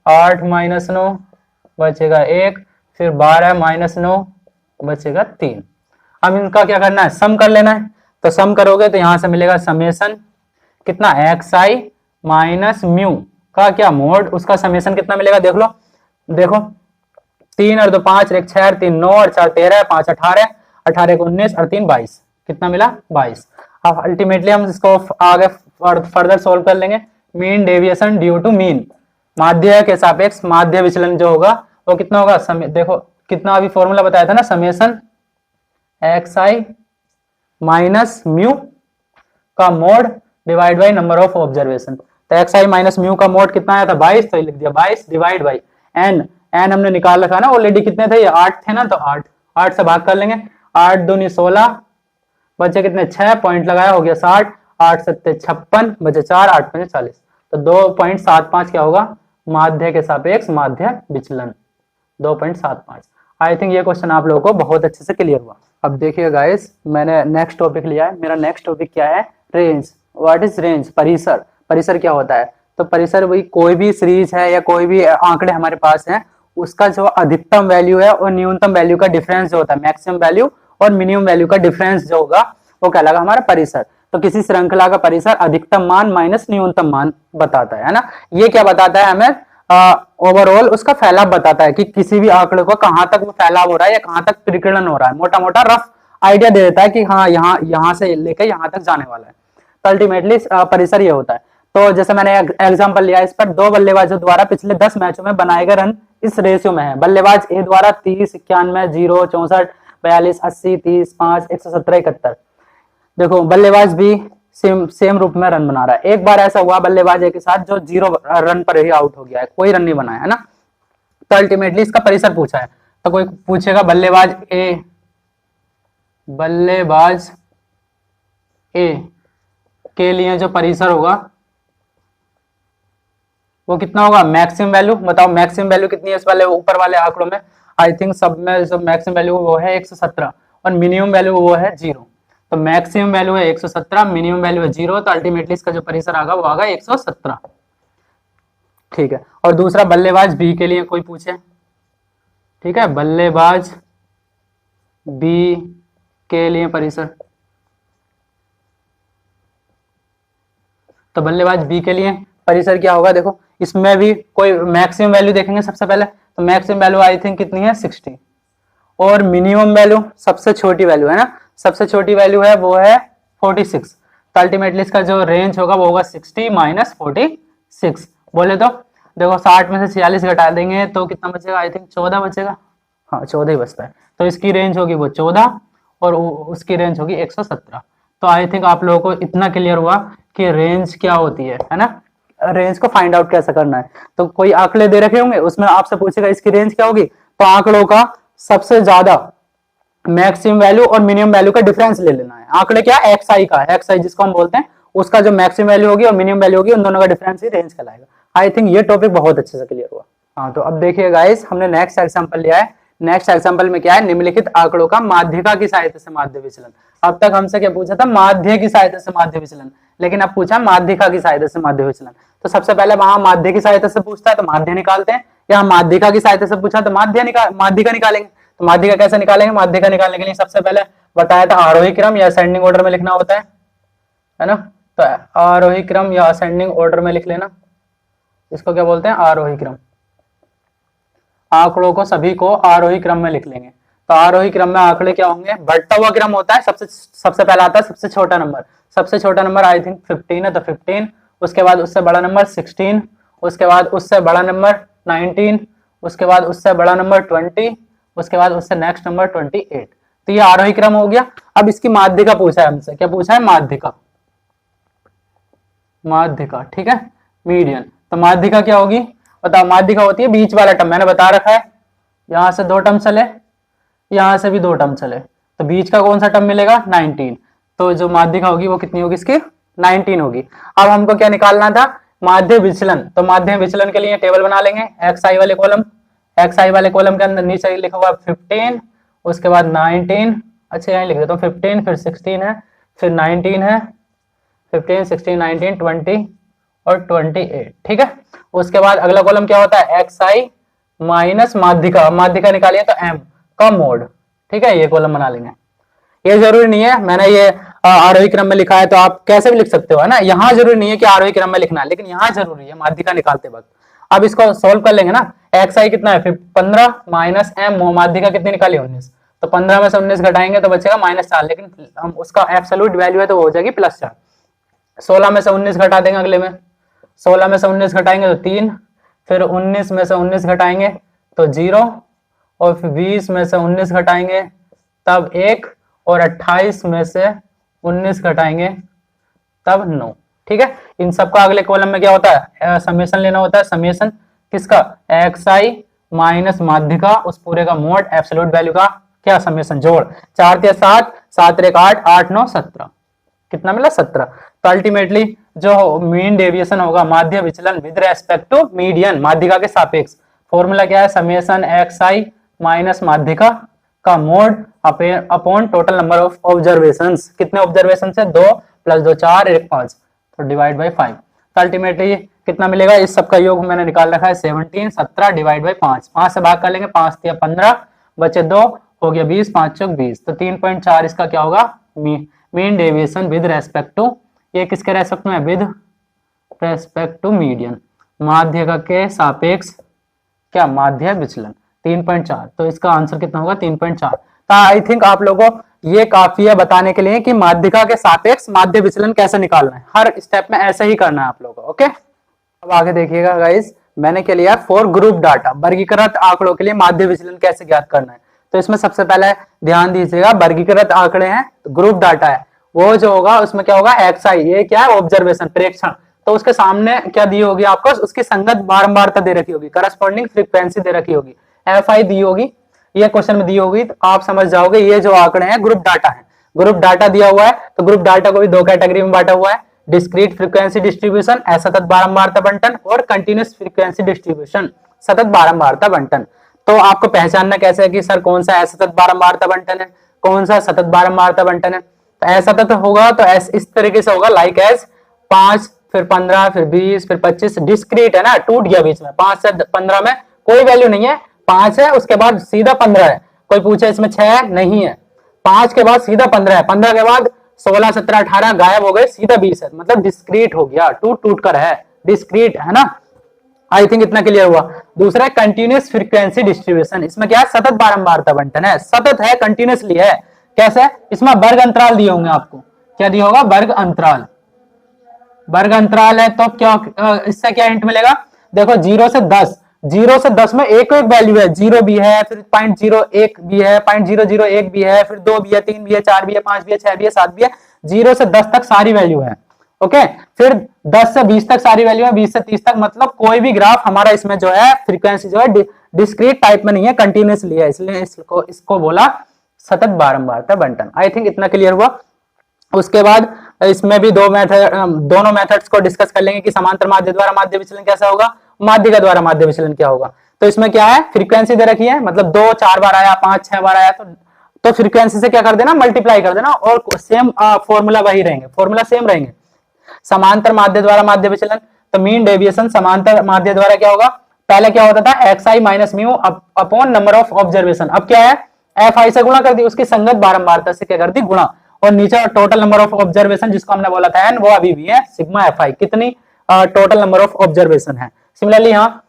8 माइनस 9 बचेगा 1, फिर 12 माइनस 9 बचेगा 3। अब इनका क्या करना है, सम कर लेना है। तो सम करोगे तो यहां से मिलेगा समेशन कितना, एक्स आई माइनस म्यू का क्या मोड, उसका समेशन कितना मिलेगा देख लो। देखो 3 और 2 5, 1 6 और 3 9 और 4 13, 5 18, 18 को 19 और 3 22, कितना मिला 22। अब अल्टीमेटली हम इसको आगे फर्दर सोल्व कर लेंगे। Mean deviation due to mean, माध्य के सापेक्ष माध्य विचलन जो होगा वो कितना होगा, देखो कितना अभी फॉर्मूला बताया था ना, समेशन एक्स आई माइनस म्यू का mode divide by number of observation. तो एक्स आई माइनस म्यू का मोड कितना आया था 22, तो लिख दिया 22 डिवाइड बाई एन, एन हमने निकाल रखा ना ऑलरेडी, कितने थे ये 8 थे ना, तो 8 से भाग कर लेंगे। 8 दूनी 16 बचे कितने 6, पॉइंट लगाया हो गया 60, 8 सत्ते 56 बचे 4, 8 पंजे 40, तो 2.75 क्या होगा माध्य के सापेक्ष माध्य विचलन 2.75। आई थिंक ये क्वेश्चन आप लोगों को बहुत अच्छे से क्लियर हुआ। अब देखिए गाइस, मैंने नेक्स्ट टॉपिक लिया है। मेरा नेक्स्ट टॉपिक क्या है, रेंज। व्हाट इज रेंज, परिसर। परिसर क्या होता है, तो परिसर वही कोई भी सीरीज है या कोई भी आंकड़े हमारे पास है, उसका जो अधिकतम वैल्यू है और न्यूनतम वैल्यू का डिफरेंस जो होता है, मैक्सिमम वैल्यू और मिनिमम वैल्यू का डिफरेंस जो होगा वो कहलाएगा हमारा परिसर। तो किसी श्रृंखला का परिसर अधिकतम मान माइनस न्यूनतम मान बताता है ना। ये क्या बताता है हमें, ओवरऑल उसका फैलाव बताता है कि किसी भी आंकड़े को कहां तक वो फैलाव हो रहा है या कहां तक प्रकीर्णन हो रहा है, मोटा मोटा रफ आइडिया दे देता है कि हाँ यहाँ से लेकर यहाँ तक जाने वाला है। तो अल्टीमेटली परिसर ये होता है। तो जैसे मैंने एग्जांपल लिया, इस पर 2 बल्लेबाजों द्वारा पिछले 10 मैचों में बनाए गए रन इस रेशियो में है। बल्लेबाज ए द्वारा 30, 91, 0, 64, 42, 80, 30, 5, 117, 71। देखो बल्लेबाज भी सेम रूप में रन बना रहा है। एक बार ऐसा हुआ बल्लेबाज ए के साथ जो 0 रन पर ही आउट हो गया है, कोई रन नहीं बनाया है ना। तो अल्टीमेटली इसका परिसर पूछा है। तो कोई पूछेगा बल्लेबाज ए के लिए जो परिसर होगा वो कितना होगा, मैक्सिमम वैल्यू बताओ, मैक्सिमम वैल्यू कितनी है इस वाले ऊपर वाले आंकड़ों में। आई थिंक सब में जो मैक्सिमम वैल्यू वो है 117 और मिनिमम वैल्यू वो है 0। तो मैक्सिमम वैल्यू है 117, मिनिमम वैल्यू है 0, तो अल्टीमेटली इसका जो परिसर आगा वो आगा 117। ठीक है। और दूसरा बल्लेबाज बी के लिए कोई पूछे, ठीक है, बल्लेबाज बी के लिए परिसर। तो बल्लेबाज बी के लिए परिसर क्या होगा, देखो इसमें भी कोई मैक्सिमम वैल्यू देखेंगे सबसे पहले। तो मैक्सिमम वैल्यू आई थिंक कितनी है 60, और मिनिमम वैल्यू सबसे छोटी वैल्यू है ना, सबसे छोटी वैल्यू है वो है 46। तो अल्टीमेटली इसका जो रेंज होगा वो होगा 60 माइनस 46। बोले तो देखो 60 में से 46 घटा देंगे तो कितना बचेगा, आई थिंक 14 बचेगा। हाँ 14 ही बचता है। तो इसकी रेंज होगी वो 14 और उसकी रेंज होगी 117। तो आई थिंक आप लोगों को इतना क्लियर हुआ कि रेंज क्या होती है ना। रेंज को फाइंड आउट कैसे करना है, तो कोई आंकड़े दे रखे होंगे उसमें आपसे पूछेगा इसकी रेंज क्या होगी, तो आंकड़ों का सबसे ज्यादा मैक्सिमम वैल्यू और मिनिमम वैल्यू का डिफरेंस ले लेना है। आंकड़े क्या एक्स आई का, एक्स आई जिसको हम बोलते हैं, उसका जो मैक्सिमम वैल्यू होगी और मिनिमम वैल्यू होगी उन दोनों का डिफरेंस ही रेंज कहलाएगा। आई थिंक ये टॉपिक बहुत अच्छे से क्लियर हुआ। हाँ तो अब देखिए गाइस, हमने नेक्स्ट एग्जांपल लिया है। नेक्स्ट एग्जांपल में क्या है, निम्नलिखित आंकड़ों का माध्यिका की सहायता से माध्य विचलन। अब तक हमसे क्या पूछा था, माध्य की सहायता से माध्य विचलन, लेकिन अब पूछा माध्यिका की सहायता से माध्य विचलन। तो सबसे पहले वहां माध्य की सहायता से पूछता है तो माध्य निकालते हैं, या माध्यिका की सहायता से पूछा तो माध्यिका निकालेंगे। तो माध्यिका कैसे निकालेंगे, माध्यिका निकालने के लिए सबसे पहले बताया था आरोही क्रम या असेंडिंग ऑर्डर में लिखना होता है ना। तो आरोही क्रम या असेंडिंग ऑर्डर में लिख लेना, इसको क्या बोलते हैं, आरोही क्रम। आंकड़ों को सभी को आरोही क्रम में लिख लेंगे। तो आरोही क्रम में आंकड़े क्या होंगे, बढ़ता हुआ क्रम होता है। सबसे पहला आता है सबसे छोटा नंबर। सबसे छोटा नंबर आई थिंक 15 है, तो 15, उसके बाद उससे बड़ा नंबर 16, उसके बाद उससे बड़ा नंबर 19, उसके बाद उससे बड़ा नंबर 20, उसके बाद उससे नेक्स्ट नंबर 28। तो ये आरोही क्रम हो गया। अब इसकी माध्यिका पूछा है हमसे, क्या पूछा है, माध्यिका। माध्यिका ठीक है, मीडियन। तो माध्यिका क्या होगी बताओ, माध्यिका होती है बीच वाला टर्म, मैंने बता रखा है। यहां से 2 टर्म चले, यहां से भी 2 टर्म चले, तो बीच का कौन सा टर्म मिलेगा, 19। तो जो माध्यिका होगी वो कितनी होगी इसकी, 19 होगी। अब हमको क्या निकालना था, माध्य विचलन। तो माध्य विचलन के लिए टेबल बना लेंगे, एक्स आई वाले कॉलम, एक्स आई वाले कॉलम के अंदर नीचे लिखा हुआ 15, उसके बाद 19, अच्छा यहाँ लिख देता हूँ 15, फिर 16 है, फिर 19 है, 15, 16, 19, 20 और 28, ठीक है। उसके बाद अगला कॉलम क्या होता है, एक्स आई माइनस माध्यिका, माध्यिका निकालिए तो एम का मोड, ठीक है, ये कॉलम बना लेंगे। ये जरूरी नहीं है मैंने ये आरोही क्रम में लिखा है तो आप कैसे भी लिख सकते हो, है ना। यहाँ जरूरी नहीं है कि आरोही क्रम में लिखना है, लेकिन यहाँ जरूरी है माध्यिका निकालते वक्त। अब इसको सोल्व कर लेंगे ना, एक्स आई कितना है 15 माइनस एम, माध्यिका कितनी निकाली 19, तो 15 में से 19 घटाएंगे तो बचेगा -4, लेकिन हम उसका एब्सोल्यूट वैल्यू है तो वो हो जाएगी +4। 16 में से 19 घटा देंगे अगले में, 16 में से 19 घटाएंगे तो 3, फिर 19 में से 19 घटाएंगे तो 0, और फिर 20 में से 19 घटाएंगे तब 1, और 28 में से 19 घटाएंगे तब 9, ठीक है। इन सबका अगले कॉलम में क्या होता है, समेशन लेना होता है, समेशन किसका, एक्स आई माइनस माध्यिका उस पूरे का मोड, एब्सोल्यूट वैल्यू का क्या समेशन, जोड़, 4 × 7, 7 × 8, 8 9 17, कितना मिला 17। तो अल्टीमेटली जो मीन डेविएशन होगा माध्य विचलन विद रेस्पेक्ट टू मीडियन, माध्यिका के सापेक्ष, फॉर्मूला क्या है, समेशन एक्स आई माइनस माध्यिका का mode upon total number of observations, कितने ऑब्जर्वेशन है 2 + 2 4 1 5, तो डिवाइड बाय 5। तो अल्टीमेटली कितना मिलेगा, इस सब का योग मैंने निकाल रखा है 17, 17 डिवाइड बाय 5, 5 से भाग कर लेंगे, 5 × 15 बचे 2, हो गया 20, 5 × 20, तो 3.4 इसका क्या होगा, mean deviation with respect to, ये किसके रेस्पेक्ट में है, विद रेस्पेक्ट टू मीडियन, माध्यिका के सापेक्ष क्या माध्य विचलन 3.4, तो इसका आंसर कितना होगा 3.4। तो आई थिंक आप लोगों को ये काफी है बताने के लिए कि माध्यिका के सापेक्ष माध्य विचलन कैसे निकालना है, हर स्टेप में ऐसे ही करना है आप लोगों को, ओके। अब आगे देखिएगा गाइस, मैंने क्या लिया, फॉर ग्रुप डाटा, वर्गीकृत आंकड़ों के लिए माध्य विचलन कैसे ज्ञात करना है। तो इसमें सबसे पहले ध्यान दीजिएगा, वर्गीकृत आंकड़े हैं तो ग्रुप डाटा है, वो जो होगा उसमें क्या होगा, एक्स आई, ये क्या है ऑब्जर्वेशन प्रेक्षण, तो उसके सामने क्या दी होगी आपको, उसकी संगत बारंबारता दे रखी होगी, करस्पॉन्डिंग फ्रीक्वेंसी दे रखी होगी, एफ आई दी होगी, ये क्वेश्चन में दी होगी, तो आप समझ जाओगे ये जो आंकड़े हैं ग्रुप डाटा है। ग्रुप डाटा दिया हुआ है तो ग्रुप डाटा को भी 2 कैटेगरी में बांटा हुआ है, डिस्क्रीट फ्रीक्वेंसी डिस्ट्रीब्यूशन असतत बारंबारता बंटन, और कंटिन्यूअस फ्रीक्वेंसी डिस्ट्रीब्यूशन सतत बारंबारता बंटन। तो आपको पहचानना कैसे है कि सर कौन सा असतत बारंबारता बंटन है, कौन सा सतत बारंबारता बंटन है। तो असतत होगा तो इस तरीके से होगा, लाइक एज 5 फिर 15 फिर 20 फिर 25, डिस्क्रीट है ना, टूट गया बीच में, 5 से 15 में कोई वैल्यू नहीं है, 5 है उसके बाद सीधा 15 है, कोई पूछे इसमें 6 है, नहीं है, 5 के बाद सीधा 15 है, 15 के बाद 16 17 18 गायब हो गए, सीधा 20 है, मतलब डिस्क्रीट हो गया, टूट कर है, डिस्क्रीट है ना। आई थिंक इतना क्लियर हुआ। दूसरा है कंटिन्यूअस फ्रीक्वेंसी डिस्ट्रीब्यूशन, इसमें क्या है, सतत बारंबारता बंटन है, सतत है, कंटिन्यूअसली है, कैसे, इसमें वर्ग अंतराल दिए होंगे आपको, क्या दिया होगा, वर्ग अंतराल, वर्ग अंतराल है तो क्या, इससे क्या हिंट मिलेगा, देखो 0 से 10, 0 से 10 में एक वैल्यू है, 0 भी है, फिर 0.01 भी है, 0.001 भी है, फिर 2 भी है, 3 भी है, 4 भी है, 5 भी है, 6 भी है, 7 भी है, 0 से 10 तक सारी वैल्यू है, ओके। फिर 10 से 20 तक सारी वैल्यू है, 20 से 30 तक, मतलब कोई भी ग्राफ हमारा इसमें जो है फ्रीक्वेंसी जो है डिस्क्रीट टाइप में नहीं है, कंटिन्यूअसली है, इसलिए इसको बोला सतत बारंबारता बंटन। आई थिंक इतना क्लियर हुआ। उसके बाद इसमें भी दोनों मेथड्स को डिस्कस कर लेंगे कि समांतर माध्य द्वारा माध्य विचलन कैसा होगा, माध्यिका द्वारा माध्य विचलन क्या होगा। तो इसमें क्या है, फ्रीक्वेंसी दे रखी है, मतलब 2 4 बार आया, 5 6 बार आया, तो फ्रीक्वेंसी से क्या कर देना, मल्टीप्लाई कर देना, और सेम फॉर्मूला वही रहेंगे, फॉर्मूला सेम रहेंगे। समांतर माध्य द्वारा माध्य विचलन, तो मीन डेविएशन समांतर माध्य द्वारा क्या होगा, पहले क्या होता था, x I minus mu upon number of observation, अब क्या है, एफ आई से गुणा कर दी, उसकी संगत बारंबारता से क्या कर दी, गुणा, और नीचे टोटल नंबर ऑफ ऑब्जर्वेशन जिसको हमने बोला था एन, वो अभी भी है सिग्मा एफ आई, कितनी टोटल नंबर ऑफ ऑब्जर्वेशन है। सिमिलरली यहाँ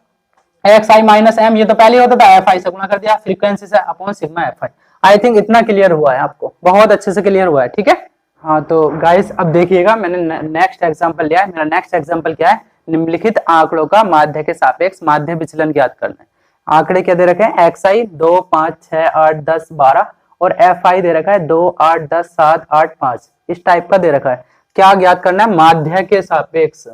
एक्स आई माइनस एम, ये तो पहले होता था, एफ आई से गुणा कर दिया, फ्रीक्वेंसी से upon sigma F I. I think इतना क्लियर हुआ है आपको, बहुत अच्छे से क्लियर हुआ है, ठीक है। हाँ तो गाइस अब देखिएगा, मैंने नेक्स्ट एग्जांपल लिया है, मेरा नेक्स्ट एग्जांपल क्या है, निम्नलिखित आंकड़ों का माध्य के सापेक्ष माध्य विचलन ज्ञात करना है। आंकड़े क्या दे रखे हैं, एक्स आई 2 5 6 8 10 12, और एफ आई दे रखा है 2 8 10 7 8 5, इस टाइप का दे रखा है। क्या ज्ञात करना है, माध्य के सापेक्ष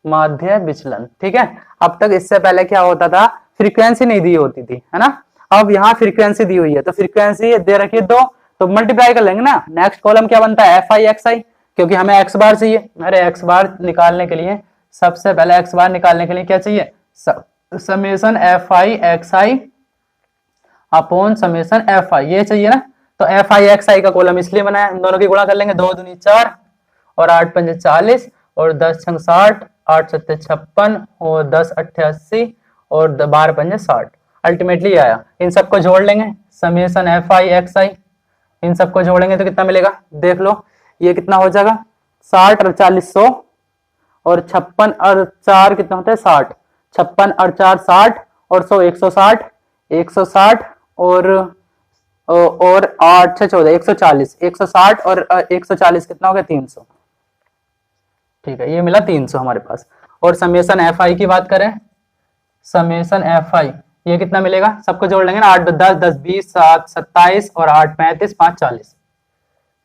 माध्य विचलन, ठीक है। अब तक इससे पहले क्या होता था, फ्रीक्वेंसी नहीं दी होती थी, है ना, अब यहाँ फ्रीक्वेंसी दी हुई है, तो फ्रीक्वेंसी दे रखी है 2, तो मल्टीप्लाई कर लेंगे ना, नेक्स्ट कॉलम क्या बनता है, एफ आई एक्स आई, क्योंकि हमें एक्स बार चाहिए। अरे एक्स बार निकालने के लिए सबसे पहले एक्स बार निकालने के लिए क्या चाहिए, summation F i x I upon summation F I, ये चाहिए ना। तो एफ आई एक्स आई का कॉलम इसलिए बनाया, इन दोनों की गुणा कर लेंगे, 2 दूनी 4 और 8 पंजे 40 और 10 छंग 60, 8 सत्ते 56 और 10 अट्ठे 80 और 12 पंजे 60। अल्टीमेटली आया, इन सबको जोड़ लेंगे, समेशन एफ आई एक्स आई, इन सबको जोड़ेंगे तो कितना मिलेगा, देख लो ये कितना हो जाएगा, 60 और 40 100 और 56 और 4 कितना होता है 60, 56 और 4 60 और 100 160, 160 और 8 6 14 140, 160 और 140 कितना हो गया 300। ठीक है, ये मिला 300 हमारे पास। और समेशन एफ आई की बात करें, समेशन एफ आई ये कितना मिलेगा, सबको जोड़ लेंगे ना, 8 10 10 20 7 27 और 8 35 5 40।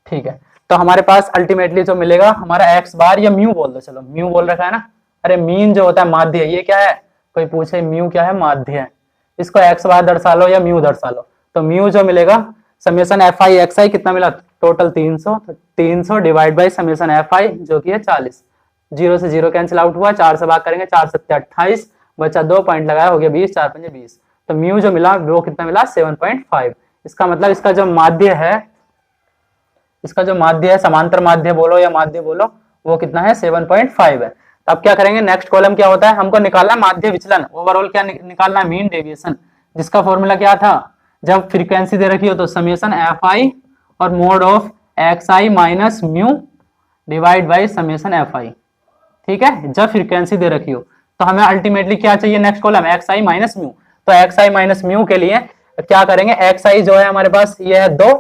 ठीक है, तो हमारे पास अल्टीमेटली जो मिलेगा हमारा एक्स बार या म्यू बोल दो, चलो म्यू बोल रखा है ना, अरे मीन जो होता है माध्य, ये क्या है, कोई पूछे म्यू क्या है, माध्य है, इसको एक्स बार दर्शा लो या म्यू दर्शा लो। तो म्यू जो मिलेगा समेशन एफ आई एक्स आई कितना मिला, टोटल 300, तो 300 divide by summation F I जो कि है 40, 0 से 0 कैंसिल आउट हुआ, 4 से भाग करेंगे, 4 सत्ते 28 बचा 2 पॉइंट लगाया, हो गया 20, 4 पंजे 20। तो म्यू जो मिला वो कितना मिला 7.5। इसका मतलब इसका जो माध्य है, इसका जो माध्य है, समांतर माध्य बोलो या माध्य बोलो, वो कितना है 7.5 है। तो अब क्या करेंगे, नेक्स्ट कॉलम क्या होता है, हमको निकालना माध्य विचलन, ओवरऑल क्या निकालना है, मीन डेविएशन, जिसका फॉर्मूला क्या था, जब फ्रीक्वेंसी दे रखी हो तो समेशन एफ आई और mod of x I minus mu divide by summation F I. ठीक है, जब फ्रीक्वेंसी दे रखी हो तो हमें अल्टीमेटली क्या चाहिए, नेक्स्ट कॉलम एक्स आई माइनस म्यू। तो एक्स आई माइनस म्यू के लिए क्या करेंगे, एक्स आई जो है हमारे पास ये है 2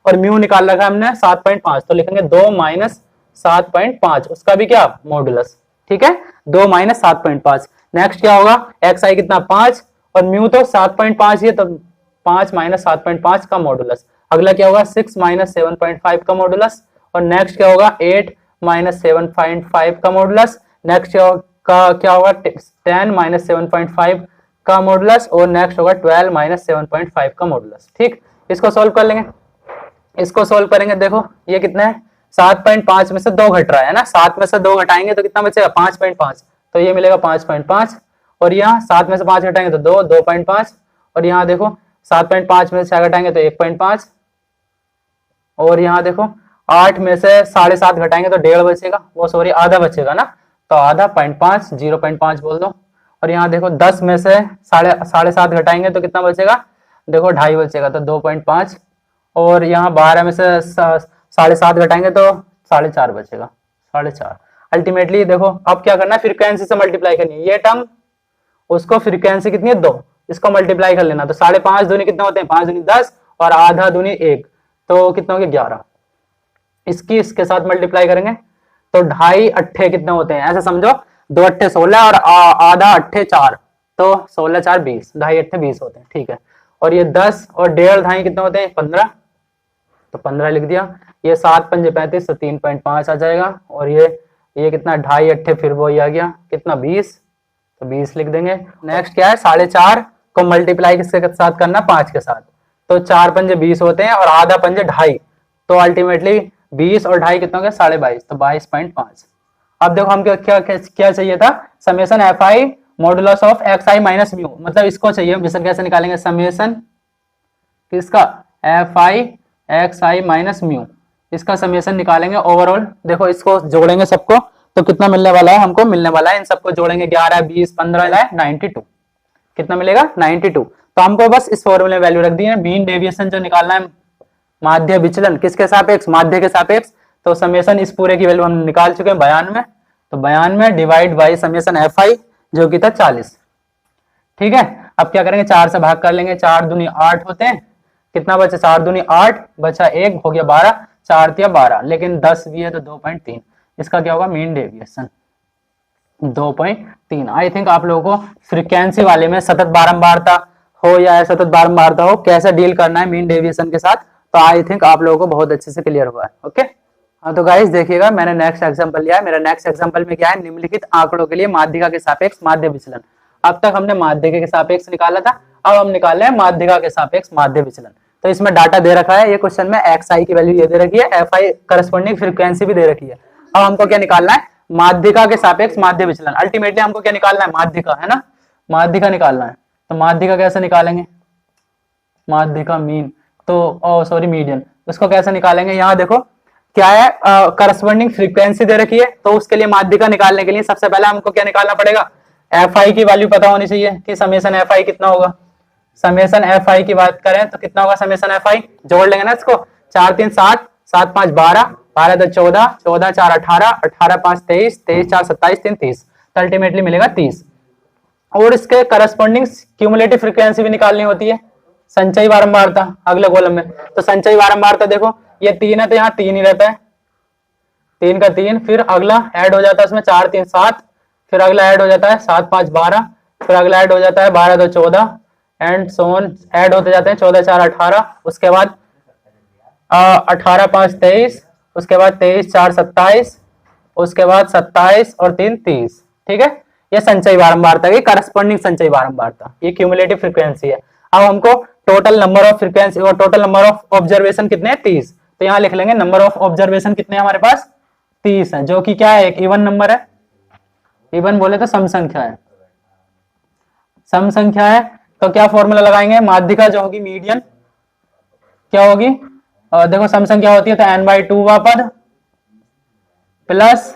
और म्यू निकाल रखा है हमने 7.5, तो लिखेंगे 2 माइनस 7.5, उसका भी क्या मॉडुलस। ठीक है, 2 माइनस 7.5। नेक्स्ट क्या होगा, एक्स आई कितना 5 और म्यू तो 7.5 ही है, तो 5 माइनस 7.5 का मॉडुलस। अगला क्या होगा 6 माइनस 7.5 का मॉडुलस, और नेक्स्ट क्या होगा 8 माइनस 7.5 का मॉडुलस। नेक्स्ट क्या होगा 10 माइनस 7.5 का मॉडुलस, और नेक्स्ट होगा 12 माइनस 7.5 का मॉडुलस। ठीक, इसको सॉल्व कर लेंगे, इसको सॉल्व करेंगे, देखो ये कितना है 7.5 में से 2 घट रहा है ना, 7 में से 2 घटाएंगे तो कितना बचेगा 5.5, तो ये मिलेगा 5.5, और यहाँ 7 में से 5 घटाएंगे तो 2.5, और यहाँ देखो 7.5 में से 6 घटाएंगे तो 1.5, और यहाँ देखो 8 में से 7.5 घटाएंगे तो 1.5 बचेगा, वो सॉरी आधा बचेगा ना, तो आधा 0.5 0.5 बोल दो। और यहाँ देखो 10 में से 7.5 घटाएंगे तो कितना बचेगा, देखो 2.5 बचेगा, तो 2.5, और यहाँ 12 में से 7.5 घटाएंगे तो 4.5 बचेगा, 4.5। अल्टीमेटली देखो अब क्या करना है, फ्रीक्वेंसी से मल्टीप्लाई करनी है, ये टर्म उसको फ्रीक्वेंसी कितनी है 2, इसको मल्टीप्लाई कर लेना, तो 5.5 दूनी कितने होते हैं 5 दूनी 10 और आधा दूनी 1, तो कितना हो गया 11। इसकी इसके साथ मल्टीप्लाई करेंगे तो 2.5 अट्ठे कितने होते हैं, ऐसे समझो 2 अट्ठे 16 और आधा अट्ठे 4, तो 16 4 20, 2.5 अट्ठे 20 होते हैं। ठीक है, और ये 10 और 1.5 2.5 कितने होते हैं 15, तो 15 लिख दिया। ये 7 पंजे 35, तो 3.5 आ जाएगा, और ये कितना 2.5 अट्ठे फिर वो आ गया कितना 20, तो 20 लिख देंगे। नेक्स्ट क्या है 4.5 को मल्टीप्लाई किसके साथ करना 5 के साथ, तो 4 पंजे 20 होते हैं और आधा पंजे 2.5, तो अल्टीमेटली 20 और 2.5 कितना हो गया 22.5, तो 22.5। अब देखो हम क्या चाहिए था, summation F I modulus of x I minus mu, मतलब इसको चाहिए, हम कैसे निकालेंगे, समेशन किसका F i x I minus mu, इसका समेशन निकालेंगे ओवरऑल। देखो इसको जोड़ेंगे सबको तो कितना मिलने वाला है, हमको मिलने वाला है, इन सबको जोड़ेंगे 11 20 15 92, कितना मिलेगा 92। तो हमको बस इस फॉर्मूले में वैल्यू रख दी है, मीन डेविएशन जो निकालना है माध्य विचलन किसके सापेक्ष, माध्य के सापेक्ष, तो समेशन इस पूरे की वैल्यू हम निकाल चुके हैं 92, तो 92 divide by summation F I जो कि था 40। ठीक है, अब क्या करेंगे 4 से भाग कर लेंगे, 4 दूनी 8 होते हैं, कितना बचा 4 दूनी 8 बचा 1 हो गया 12, 4 तिया 12, लेकिन 10 भी है तो 2.3, इसका क्या होगा मीन डेविएशन 2.3। आई थिंक आप लोगों को फ्रीक्वेंसी वाले में सतत बारंबारता हो या असतत बारंबारता हो, कैसे डील करना है मीन डेविएशन के साथ, तो आई थिंक आप लोगों को बहुत अच्छे से क्लियर हुआ है। ओके, हाँ तो गाइस देखिएगा मैंने नेक्स्ट एग्जांपल लिया है, मेरा नेक्स्ट एग्जांपल में क्या है, निम्नलिखित आंकड़ों के लिए माध्यिका के सापेक्ष माध्य विचलन। अब तक हमने माध्यिका के सापेक्ष निकाला था, अब हम निकाल रहे हैं माध्यिका के सापेक्ष माध्य विचलन। तो इसमें डाटा दे रखा है, ये क्वेश्चन में एक्स आई की वैल्यू ये दे रखी है, एफ आई करस्पॉन्डिंग फ्रीक्वेंसी भी दे रखी है। अब हमको क्या निकालना है, माध्यिका के सापेक्ष माध्य विचलन। अल्टीमेटली हमको क्या निकालना है, माध्यिका, है ना, माध्यिका निकालना है। तो माध्यिका कैसे निकालेंगे, माध्यिका मीन, तो सॉरी मीडियन, उसको कैसे निकालेंगे, यहाँ देखो क्या है, करस्पॉन्डिंग फ्रीक्वेंसी दे रखी है, तो उसके लिए माध्यिका निकालने के लिए सबसे पहले हमको क्या निकालना पड़ेगा, एफ आई की वैल्यू पता होनी चाहिए कि समेशन एफ आई कितना होगा। समेशन एफ आई की बात करें तो कितना होगा समेशन एफ आई, जोड़ लेंगे ना इसको, 4 3 7, 7 5 12, 12 2 14, 14 4 18, 18 5 23, 23 4 27, 3 30, तो अल्टीमेटली मिलेगा 30। और इसके करस्पॉन्डिंग क्यूमुलेटिव फ्रीक्वेंसी भी निकालनी होती है, संचयी बारंबारता अगले कॉलम में। तो संचयी बारंबारता देखो ये 3 है तो यहाँ 3 ही रहता है, 3 का 3, फिर अगला ऐड हो जाता है उसमें 4 3 7, फिर अगला ऐड हो जाता है 7 5 12, फिर अगला ऐड हो जाता है 12 2 14 एंड सो ऑन, ऐड होते जाते हैं 14 4 18, उसके बाद 18 5 23, उसके बाद 23 4 27, उसके बाद 27 और 3 30। ठीक है, ये संचयी बारंबारता की करस्पॉन्डिंग संचयी बारंबारता, ये क्यूमुलेटिव फ्रीक्वेंसी है। अब हमको टोटल नंबर ऑफ फ्रीक्वेंसी और टोटल नंबर ऑफ ऑब्जर्वेशन कितने हैं, 30, तो यहाँ लिख लेंगे नंबर ऑफ ऑब्जर्वेशन कितने हमारे पास 30 है, जो कि क्या है, एक इवन नंबर है, इवन बोले तो सम संख्या है, सम संख्या है। तो क्या फॉर्मूला लगाएंगे, माध्यिका जो होगी मीडियन क्या होगी, देखो सम संख्या होती है तो n/2 वा पद प्लस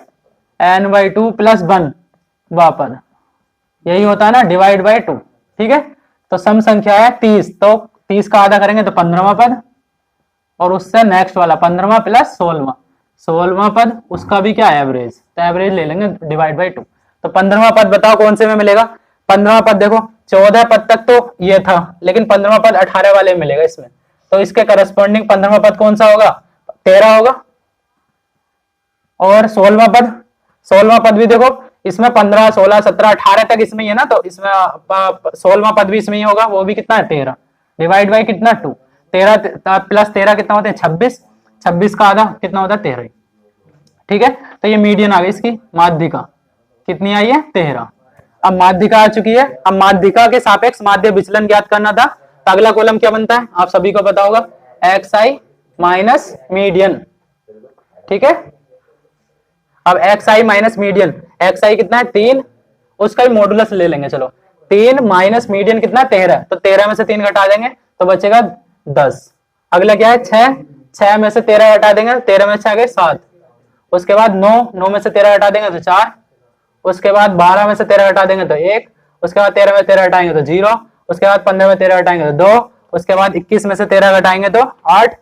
n/2 प्लस 1 वा पद, यही होता है ना, डिवाइड बाय 2। ठीक है, तो सम संख्या है 30, तो 30 का आधा करेंगे तो 15वां पद, और उससे नेक्स्ट वाला 15वां प्लस 16वां पद, उसका भी क्या एवरेज, तो एवरेज ले लेंगे डिवाइड बाय 2। तो 15वां पद बताओ कौन से में मिलेगा, 15वां पद देखो 14 पद तक तो ये था, लेकिन 15वां पद 18 वाले में मिलेगा इसमें, तो इसके करस्पॉन्डिंग 15वां पद कौन सा होगा, 13 होगा। और 16वां पद भी देखो इसमें 15 16 17 18 तक इसमें ही है ना, तो इसमें 16वां पद भी इसमें ही होगा, वो भी कितना है 13, डिवाइड बाय कितना 2, 13 प्लस 13 कितना होता है 26, 26 का आधा कितना होता है 13। ठीक है, तो ये मीडियन आ गई इसकी, माध्यिका कितनी आई है 13। अब माध्यिका आ चुकी है, अब माध्यिका के सापेक्ष माध्य विचलन ज्ञात करना था, तो अगला कॉलम क्या बनता है आप सभी को पता होगा, एक्स आई माइनस मीडियन। ठीक है, अब एक्स आई माइनस मीडियन, एक्स आई कितना है 3, उसका ही मॉडुलस ले लेंगे, चलो 3 माइनस मीडियन कितना 13, तो 13 में से 3 घटा देंगे तो बचेगा 10। अगला क्या है 6 में से 13 घटा देंगे, 13 में से आ गए 7, उसके बाद 9 में से 13 घटा देंगे तो 4, उसके बाद 12 में से 13 घटा देंगे तो 1, उसके बाद 13 में 13 घटाएंगे तो 0, उसके बाद 15 में 13 घटाएंगे तो 2, उसके बाद 21 में से 13 घटाएंगे तो 8,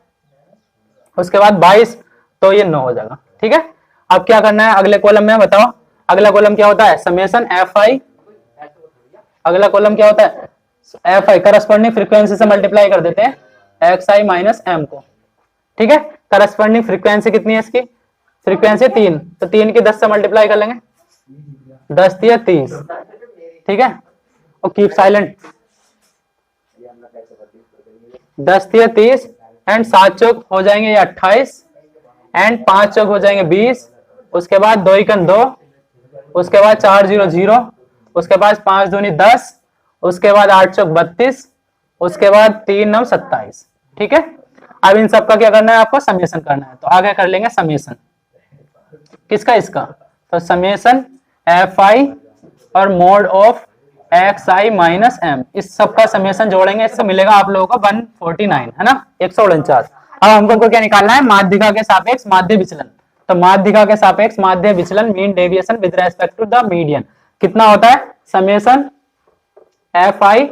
उसके बाद 22, तो ये 9 हो जाएगा। ठीक है, अब क्या करना है अगले कॉलम में बताओ, अगला कॉलम क्या होता है समेशन एफ आई, अगला कॉलम क्या होता है एफ आई, करस्पॉन्डिंग फ्रीक्वेंसी से मल्टीप्लाई कर देते हैं एक्स आई माइनस एम को। ठीक है, करस्पॉन्डिंग फ्रीक्वेंसी कितनी है इसकी, फ्रीक्वेंसी 3, तो 3 की 10 से मल्टीप्लाई कर लेंगे, 10 दिया 30। ठीक है, और कीप साइलेंट, 10 दिया 30 एंड 7 चौक हो जाएंगे ये 28 एंड 5 चौक हो जाएंगे 20, उसके बाद 2 एकन 2, उसके बाद 4 0 0, उसके बाद 5 दूनी 10, उसके बाद 8 चौक 32, उसके बाद 3 9 27। ठीक है, अब इन सब का क्या करना है आपको समेशन करना है, तो आगे कर लेंगे समेशन किसका, इसका, तो समेशन एफ आई और mod of x I minus m, इस सब का समेशन जोड़ेंगे, इससे मिलेगा आप लोगों को 149, है ना 149। अब हमको क्या निकालना है माध्यिका के सापेक्ष माध्य विचलन, तो माध्यिका के सापेक्ष माध्य विचलन mean deviation with respect to the median कितना होता है, summation F i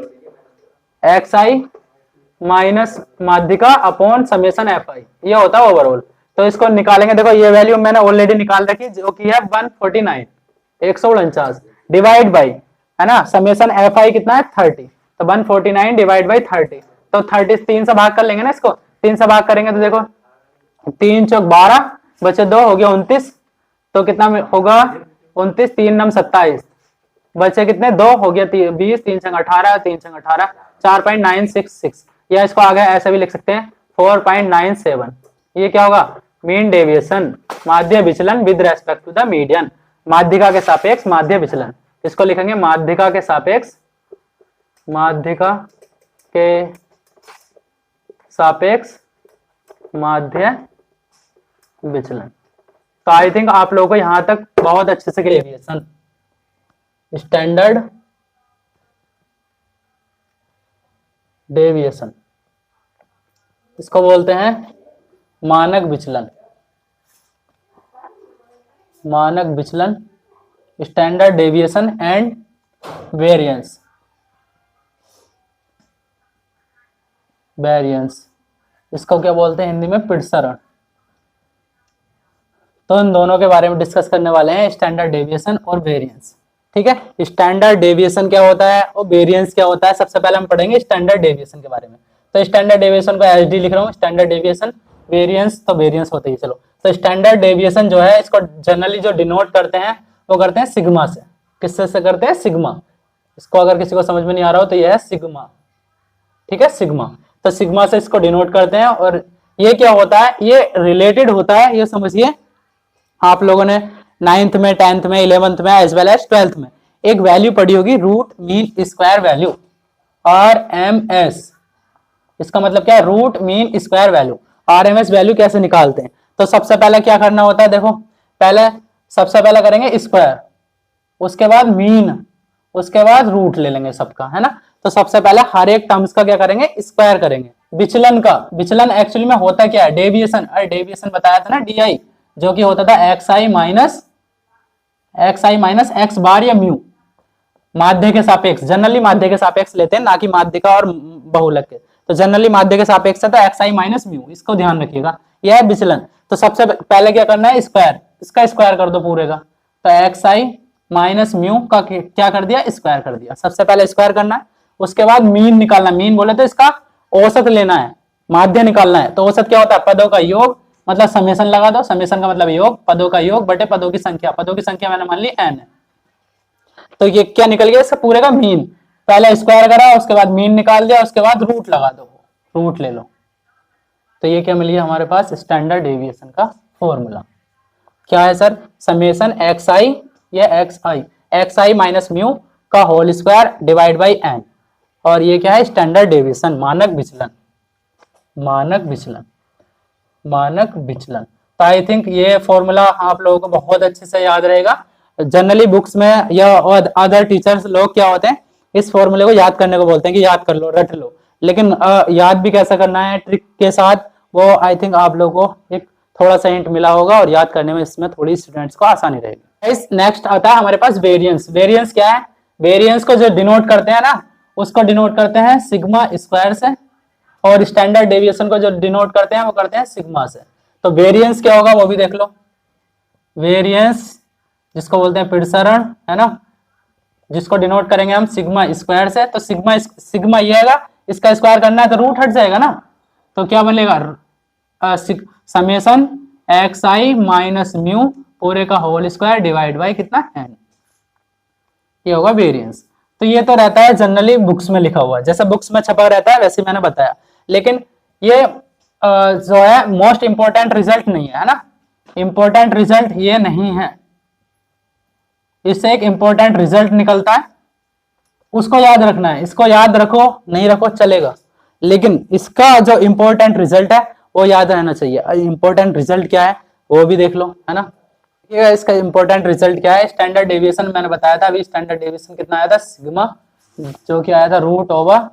x I minus माध्यिका अपॉन समेशन एफ आई, ये होता है ओवरऑल। तो इसको निकालेंगे, देखो ये वैल्यू मैंने ऑलरेडी निकाल रखी जो कि है 149 149 डिवाइड बाई, है ना, समेशन एफ आई कितना है 30, तो 149 डिवाइड बाई 30, तो 30 3 से भाग कर लेंगे ना, इसको 3 से भाग करेंगे तो देखो 3 चौक 12 बचे 2 हो गया 29, तो कितना होगा 29 3 9 27, बचे कितने 2 हो गया 20, 3 छंग 18, 3 छंग 18, 4.966, या इसको आगे ऐसे भी लिख सकते हैं 4.97। ये क्या होगा मीन डेविएशन माध्य विचलन with respect to the median, माध्यिका के सापेक्ष माध्य विचलन, इसको लिखेंगे माध्यिका के सापेक्ष माध्यिका के सापेक्ष माध्य विचलन। तो आई थिंक आप लोगों को यहां तक बहुत अच्छे से डेविएशन, स्टैंडर्ड डेविएशन, इसको बोलते हैं मानक विचलन, मानक विचलन, standard deviation and variance, variance इसको क्या बोलते हैं हिंदी में, प्रसरण। तो इन दोनों के बारे में डिस्कस करने वाले हैं, स्टैंडर्ड डेविएशन और वेरिएंस। ठीक है, स्टैंडर्ड डेविएशन क्या होता है और वेरिएंस क्या होता है, सबसे पहले हम पढ़ेंगे स्टैंडर्ड डेविएशन के बारे में। तो स्टैंडर्ड डेविएशन को एसडी लिख रहा हूँ, स्टैंडर्ड डेविएशन, वेरिएंस तो वेरिएंस होते ही। चलो, तो स्टैंडर्ड डेविएशन जो है इसको जनरली जो डिनोट करते हैं वो करते हैं सिग्मा से। किससे से करते हैं, सिग्मा। इसको अगर किसी को समझ में नहीं आ रहा हो तो ये है सिग्मा। ठीक है, सिग्मा, तो सिग्मा से इसको डिनोट करते हैं। और ये क्या होता है, ये रिलेटेड होता है, ये समझिए आप लोगों ने 9th में, 10th में, 11th में एज वेल एज 12th में एक वैल्यू पढ़ी होगी, root mean square value, RMS। इसका मतलब क्या है, root mean square value. RMS value कैसे निकालते हैं, तो सबसे पहले क्या करना होता है, देखो पहले सबसे पहले करेंगे स्क्वायर, उसके बाद मीन, उसके बाद रूट ले लेंगे सबका, है ना। तो सबसे पहले हर एक टर्म्स का क्या करेंगे, स्क्वायर करेंगे। विचलन का, विचलन एक्चुअली में होता क्या है, डेविएशन। अरे डेविएशन बताया था ना, DI, जो कि होता था XI माइनस एक्स बार या म्यू, माध्य के सापेक्ष। जनरली माध्य के सापेक्ष लेते हैं, ना कि माध्य का और बहुलक के। तो जनरली माध्य के सापेक्ष है तो XI माइनस म्यू, इसको ध्यान रखिएगा, यह है विचलन। तो सबसे पहले क्या करना है, स्क्वायर, इसका स्क्वायर कर दो पूरे का। तो XI माइनस म्यू का क्या कर दिया, स्क्वायर कर दिया। सबसे पहले स्क्वायर करना है, उसके बाद मीन निकालना। मीन बोले तो इसका औसत लेना है, माध्य निकालना है। तो औसत क्या होता है, पदों का योग, मतलब समेशन लगा दो, समेशन का मतलब योग, पदों का योग बटे पदों की संख्या। पदों की संख्या मैंने मान ली n है, तो ये क्या निकल गया, इसका पूरे का मीन। पहले स्क्वायर करा, उसके बाद मीन निकाल दिया, उसके बाद रूट लगा दो, रूट ले लो। तो ये क्या मिल गया हमारे पास, स्टैंडर्ड डेविएशन का फॉर्मूला क्या है सर, समेशन XI या XI माइनस म्यू का whole square divide by n। और ये क्या है, स्टैंडर्ड डेविएशन, मानक विचलन, मानक विचलन, मानक विचलन। तो आई थिंक ये फॉर्मूला आप लोगों को बहुत अच्छे से याद रहेगा। जनरली बुक्स में या अदर टीचर्स लोग क्या होते हैं, इस फॉर्मूले को याद करने को बोलते हैं कि याद कर लो, रट लो। लेकिन याद भी कैसा करना है, ट्रिक के साथ, वो आई थिंक आप लोगों को एक थोड़ा सा हिंट मिला होगा और याद करने में इसमें थोड़ी स्टूडेंट्स को आसानी रहेगी। नेक्स्ट आता है हमारे पास वेरिएंस। वेरिएंस क्या है, वेरिएंस को जो डिनोट करते हैं ना, उसको डिनोट करते हैं सिग्मा स्क्वायर से, और स्टैंडर्ड डेविएशन को जो डिनोट करते हैं वो करते हैं सिग्मा से। तो वेरिएंस क्या होगा वो भी देख लो। वेरिएंस जिसको बोलते हैं प्रसरण, है ना, जिसको डिनोट करेंगे हम सिग्मा स्क्वायर से। तो सिग्मा ये आएगा, इसका स्क्वायर करना है तो रूट हट जाएगा ना, तो क्या बनेगा, समेशन XI माइनस म्यू पूरे का होल स्क्वायर डिवाइड बाई कितना, n। ये होगा वेरिएंस। तो ये तो रहता है जनरली बुक्स में लिखा हुआ, जैसे बुक्स में छपा रहता है वैसे मैंने बताया। लेकिन ये जो है मोस्ट इंपॉर्टेंट रिजल्ट नहीं है ना, इंपॉर्टेंट रिजल्ट ये नहीं है। इससे एक इंपॉर्टेंट रिजल्ट निकलता है, उसको याद रखना है। इसको याद रखो, नहीं रखो चलेगा, लेकिन इसका जो इंपॉर्टेंट रिजल्ट है वो याद रहना चाहिए। इंपॉर्टेंट रिजल्ट क्या है वो भी देख लो, है ना। इसका इंपॉर्टेंट रिजल्ट क्या है, स्टैंडर्ड डेविएशन मैंने बताया था अभी। स्टैंडर्ड डेविएशन कितना आया था, सिग्मा, जो कि आया था root over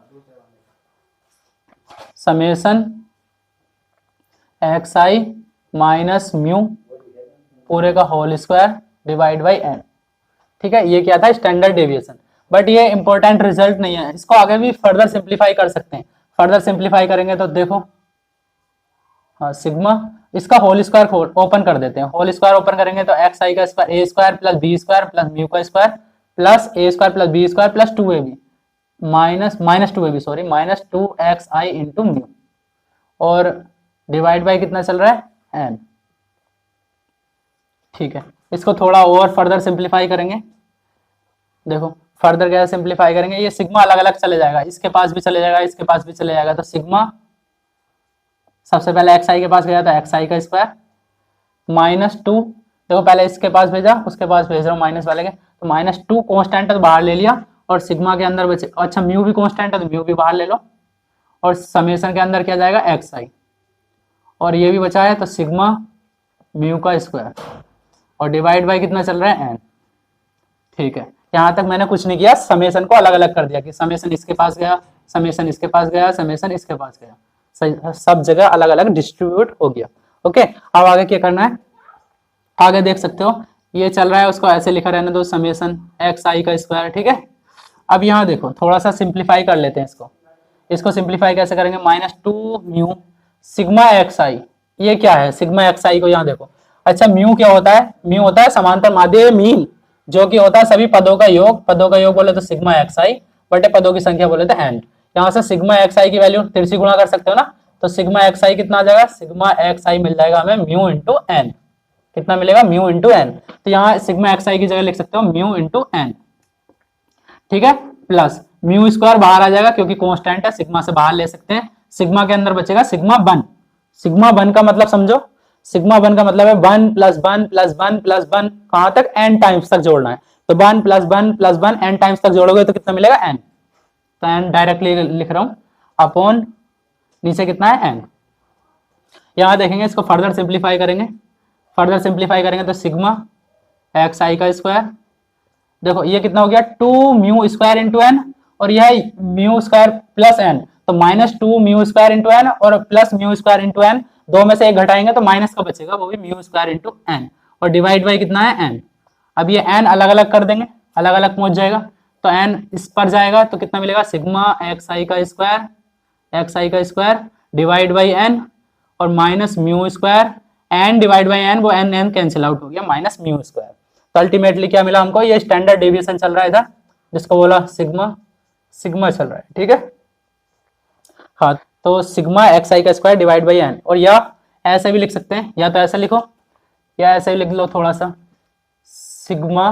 summation XI minus mu पूरे का whole square divide by n। ठीक है, ये क्या था, स्टैंडर्ड डेविएशन। बट ये इंपॉर्टेंट रिजल्ट नहीं है, इसको आगे भी फर्दर सिंप्लीफाई कर सकते हैं। फर्दर सिंप्लीफाई करेंगे तो देखो, हाँ सिग्मा, इसका होल स्क्वायर ओपन कर देते हैं। होल स्क्वायर ओपन करेंगे तो XI का square a square plus b square plus mu का square plus a square plus b square plus 2ab minus 2ab sorry minus 2XI into mu, और divide by कितना चल रहा है, n। ठीक है, इसको थोड़ा और फर्दर सिंप्लीफाई करेंगे। देखो फर्दर कैसे सिंप्लीफाई करेंगे, ये सिग्मा अलग अलग चले जाएगा, इसके पास भी चले जाएगा, इसके पास भी चले जाएगा। तो सिग्मा सबसे पहले XI के पास गया था, XI का स्क्वायर माइनस 2, देखो पहले इसके पास भेजा, उसके पास भेज रहा हूँ माइनस वाले के, तो माइनस 2 कॉन्स्टेंट है तो बाहर ले लिया, और सिग्मा के अंदर बचे, अच्छा म्यू भी कॉन्स्टेंट है तो म्यू भी बाहर ले लो, और समेशन के अंदर क्या जाएगा एक्स आई, और ये भी बचा है तो सिग्मा म्यू का स्क्वायर और डिवाइड बाय कितना चल रहा है एन। ठीक है, यहाँ तक मैंने कुछ नहीं किया, समेशन को अलग अलग कर दिया कि समेशन इसके पास गया, समेशन इसके पास गया, समेशन इसके पास गया, सब जगह अलग अलग डिस्ट्रीब्यूट हो गया। ओके, अब आगे क्या करना है, आगे देख सकते हो ये चल रहा है, उसको ऐसे लिखा रहने दो समेशन एक्स आई का स्क्वायर। ठीक है, अब यहाँ देखो थोड़ा सा सिंप्लीफाई कर लेते हैं इसको सिंप्लीफाई कैसे करेंगे, -2 म्यू सिग्मा एक्स आई, ये क्या है सिग्मा एक्स आई को यहाँ देखो। अच्छा म्यू क्या होता है, म्यू होता है समांतर माध्य मीन, जो कि होता है सभी पदों का योग, पदों का योग बोले तो सिग्मा एक्स आई बटे पदों की संख्या बोले तो एन। यहाँ से सिग्मा एक्स आई की वैल्यू तिरछी गुणा कर सकते हो ना, तो सिग्मा एक्स आई कितना आ जाएगा, सिग्मा एक्स आई मिल जाएगा हमें म्यू इंटू एन, कितना मिलेगा म्यू इंटू एन, तो यहाँ सिग्मा एक्स आई की जगह लिख सकते हो म्यू इंटू एन। ठीक है, प्लस म्यू स्क्वायर बाहर आ जाएगा क्योंकि कांस्टेंट है, सिग्मा से बाहर ले सकते हैं, सिग्मा के अंदर बचेगा सिग्मा वन। सिग्मा वन का मतलब समझो, सिग्मा वन का मतलब है 1 + 1 + 1 + 1 कहां तक n टाइम्स तक जोड़ना है, तो 1 + 1 + 1 n टाइम्स तक जोड़ोगे तो कितना मिलेगा n, तो n डायरेक्टली लिख रहा हूं अपॉन नीचे कितना है n। यहां देखेंगे इसको फर्दर सिंप्लीफाई करेंगे, तो सिग्मा एक्स आई का स्क्वायर, देखो ये कितना हो गया 2 म्यू स्क्वायर इंटू एन, और यह म्यू स्क्वायर प्लस एन, तो -2 म्यू स्क्वायर इंटू एन और plus mu square into n, दो में से एक घटाएंगे तो माइनस का बचेगा, वो भी म्यू स्क्वायर इंटू एन, और डिवाइड बाई कितना है एन। अब ये एन अलग अलग कर देंगे, अलग अलग पहुंच जाएगा, तो एन इस पर जाएगा तो कितना मिलेगा सिग्मा एक्स आई का स्क्वायर डिवाइड बाई एन और minus mu square n divide by n, वो एन एन कैंसिल आउट हो गया, माइनस म्यू स्क्वायर। तो अल्टीमेटली क्या मिला हमको, ये स्टैंडर्ड डेविएशन चल रहा है इधर, जिसको बोला सिग्मा चल रहा है। ठीक है, हाँ तो सिग्मा एक्स आई का स्क्वायर डिवाइड बाई एन, और या ऐसे भी लिख सकते हैं, या तो ऐसे लिखो या ऐसे भी लिख लो थोड़ा सा, sigma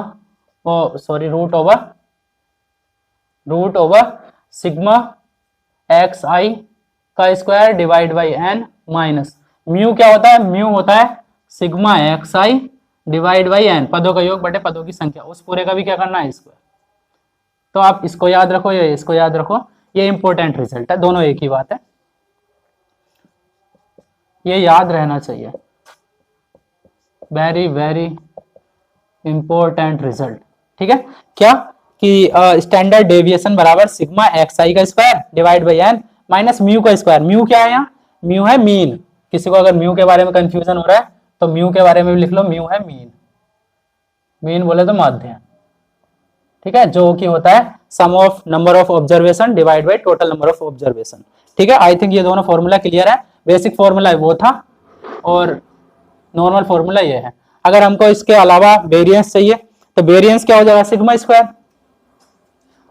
root over sigma x आई का square divide by N minus mu क्या होता है, म्यू होता है sigma x I divide by N, पदों का योग बटे पदों की संख्या, उस पूरे का भी क्या करना है स्क्वायर। तो आप इसको याद रखो, ये इसको याद रखो, ये इंपॉर्टेंट रिजल्ट है, दोनों एक ही बात है, ये याद रहना चाहिए, वेरी वेरी इंपॉर्टेंट रिजल्ट। ठीक है, क्या कि स्टैंडर्ड डेविएशन बराबर सिग्मा एक्स आई का square divide by N minus mu का स्क्वायर। म्यू क्या है यहाँ, म्यू है मीन, किसी को अगर म्यू के बारे में कंफ्यूजन हो रहा है तो म्यू के बारे में भी लिख लो, म्यू है मीन बोले तो माध्य। ठीक है, जो कि होता है sum of number of observation divide by total number of observation. ठीक है, आई थिंक ये दोनों फॉर्मूला क्लियर है, बेसिक फॉर्मूला वो था और नॉर्मल फॉर्मूला ये है। अगर हमको इसके अलावा वेरिएंस चाहिए तो वेरिएंस क्या हो जाएगा सिग्मा स्क्वायर,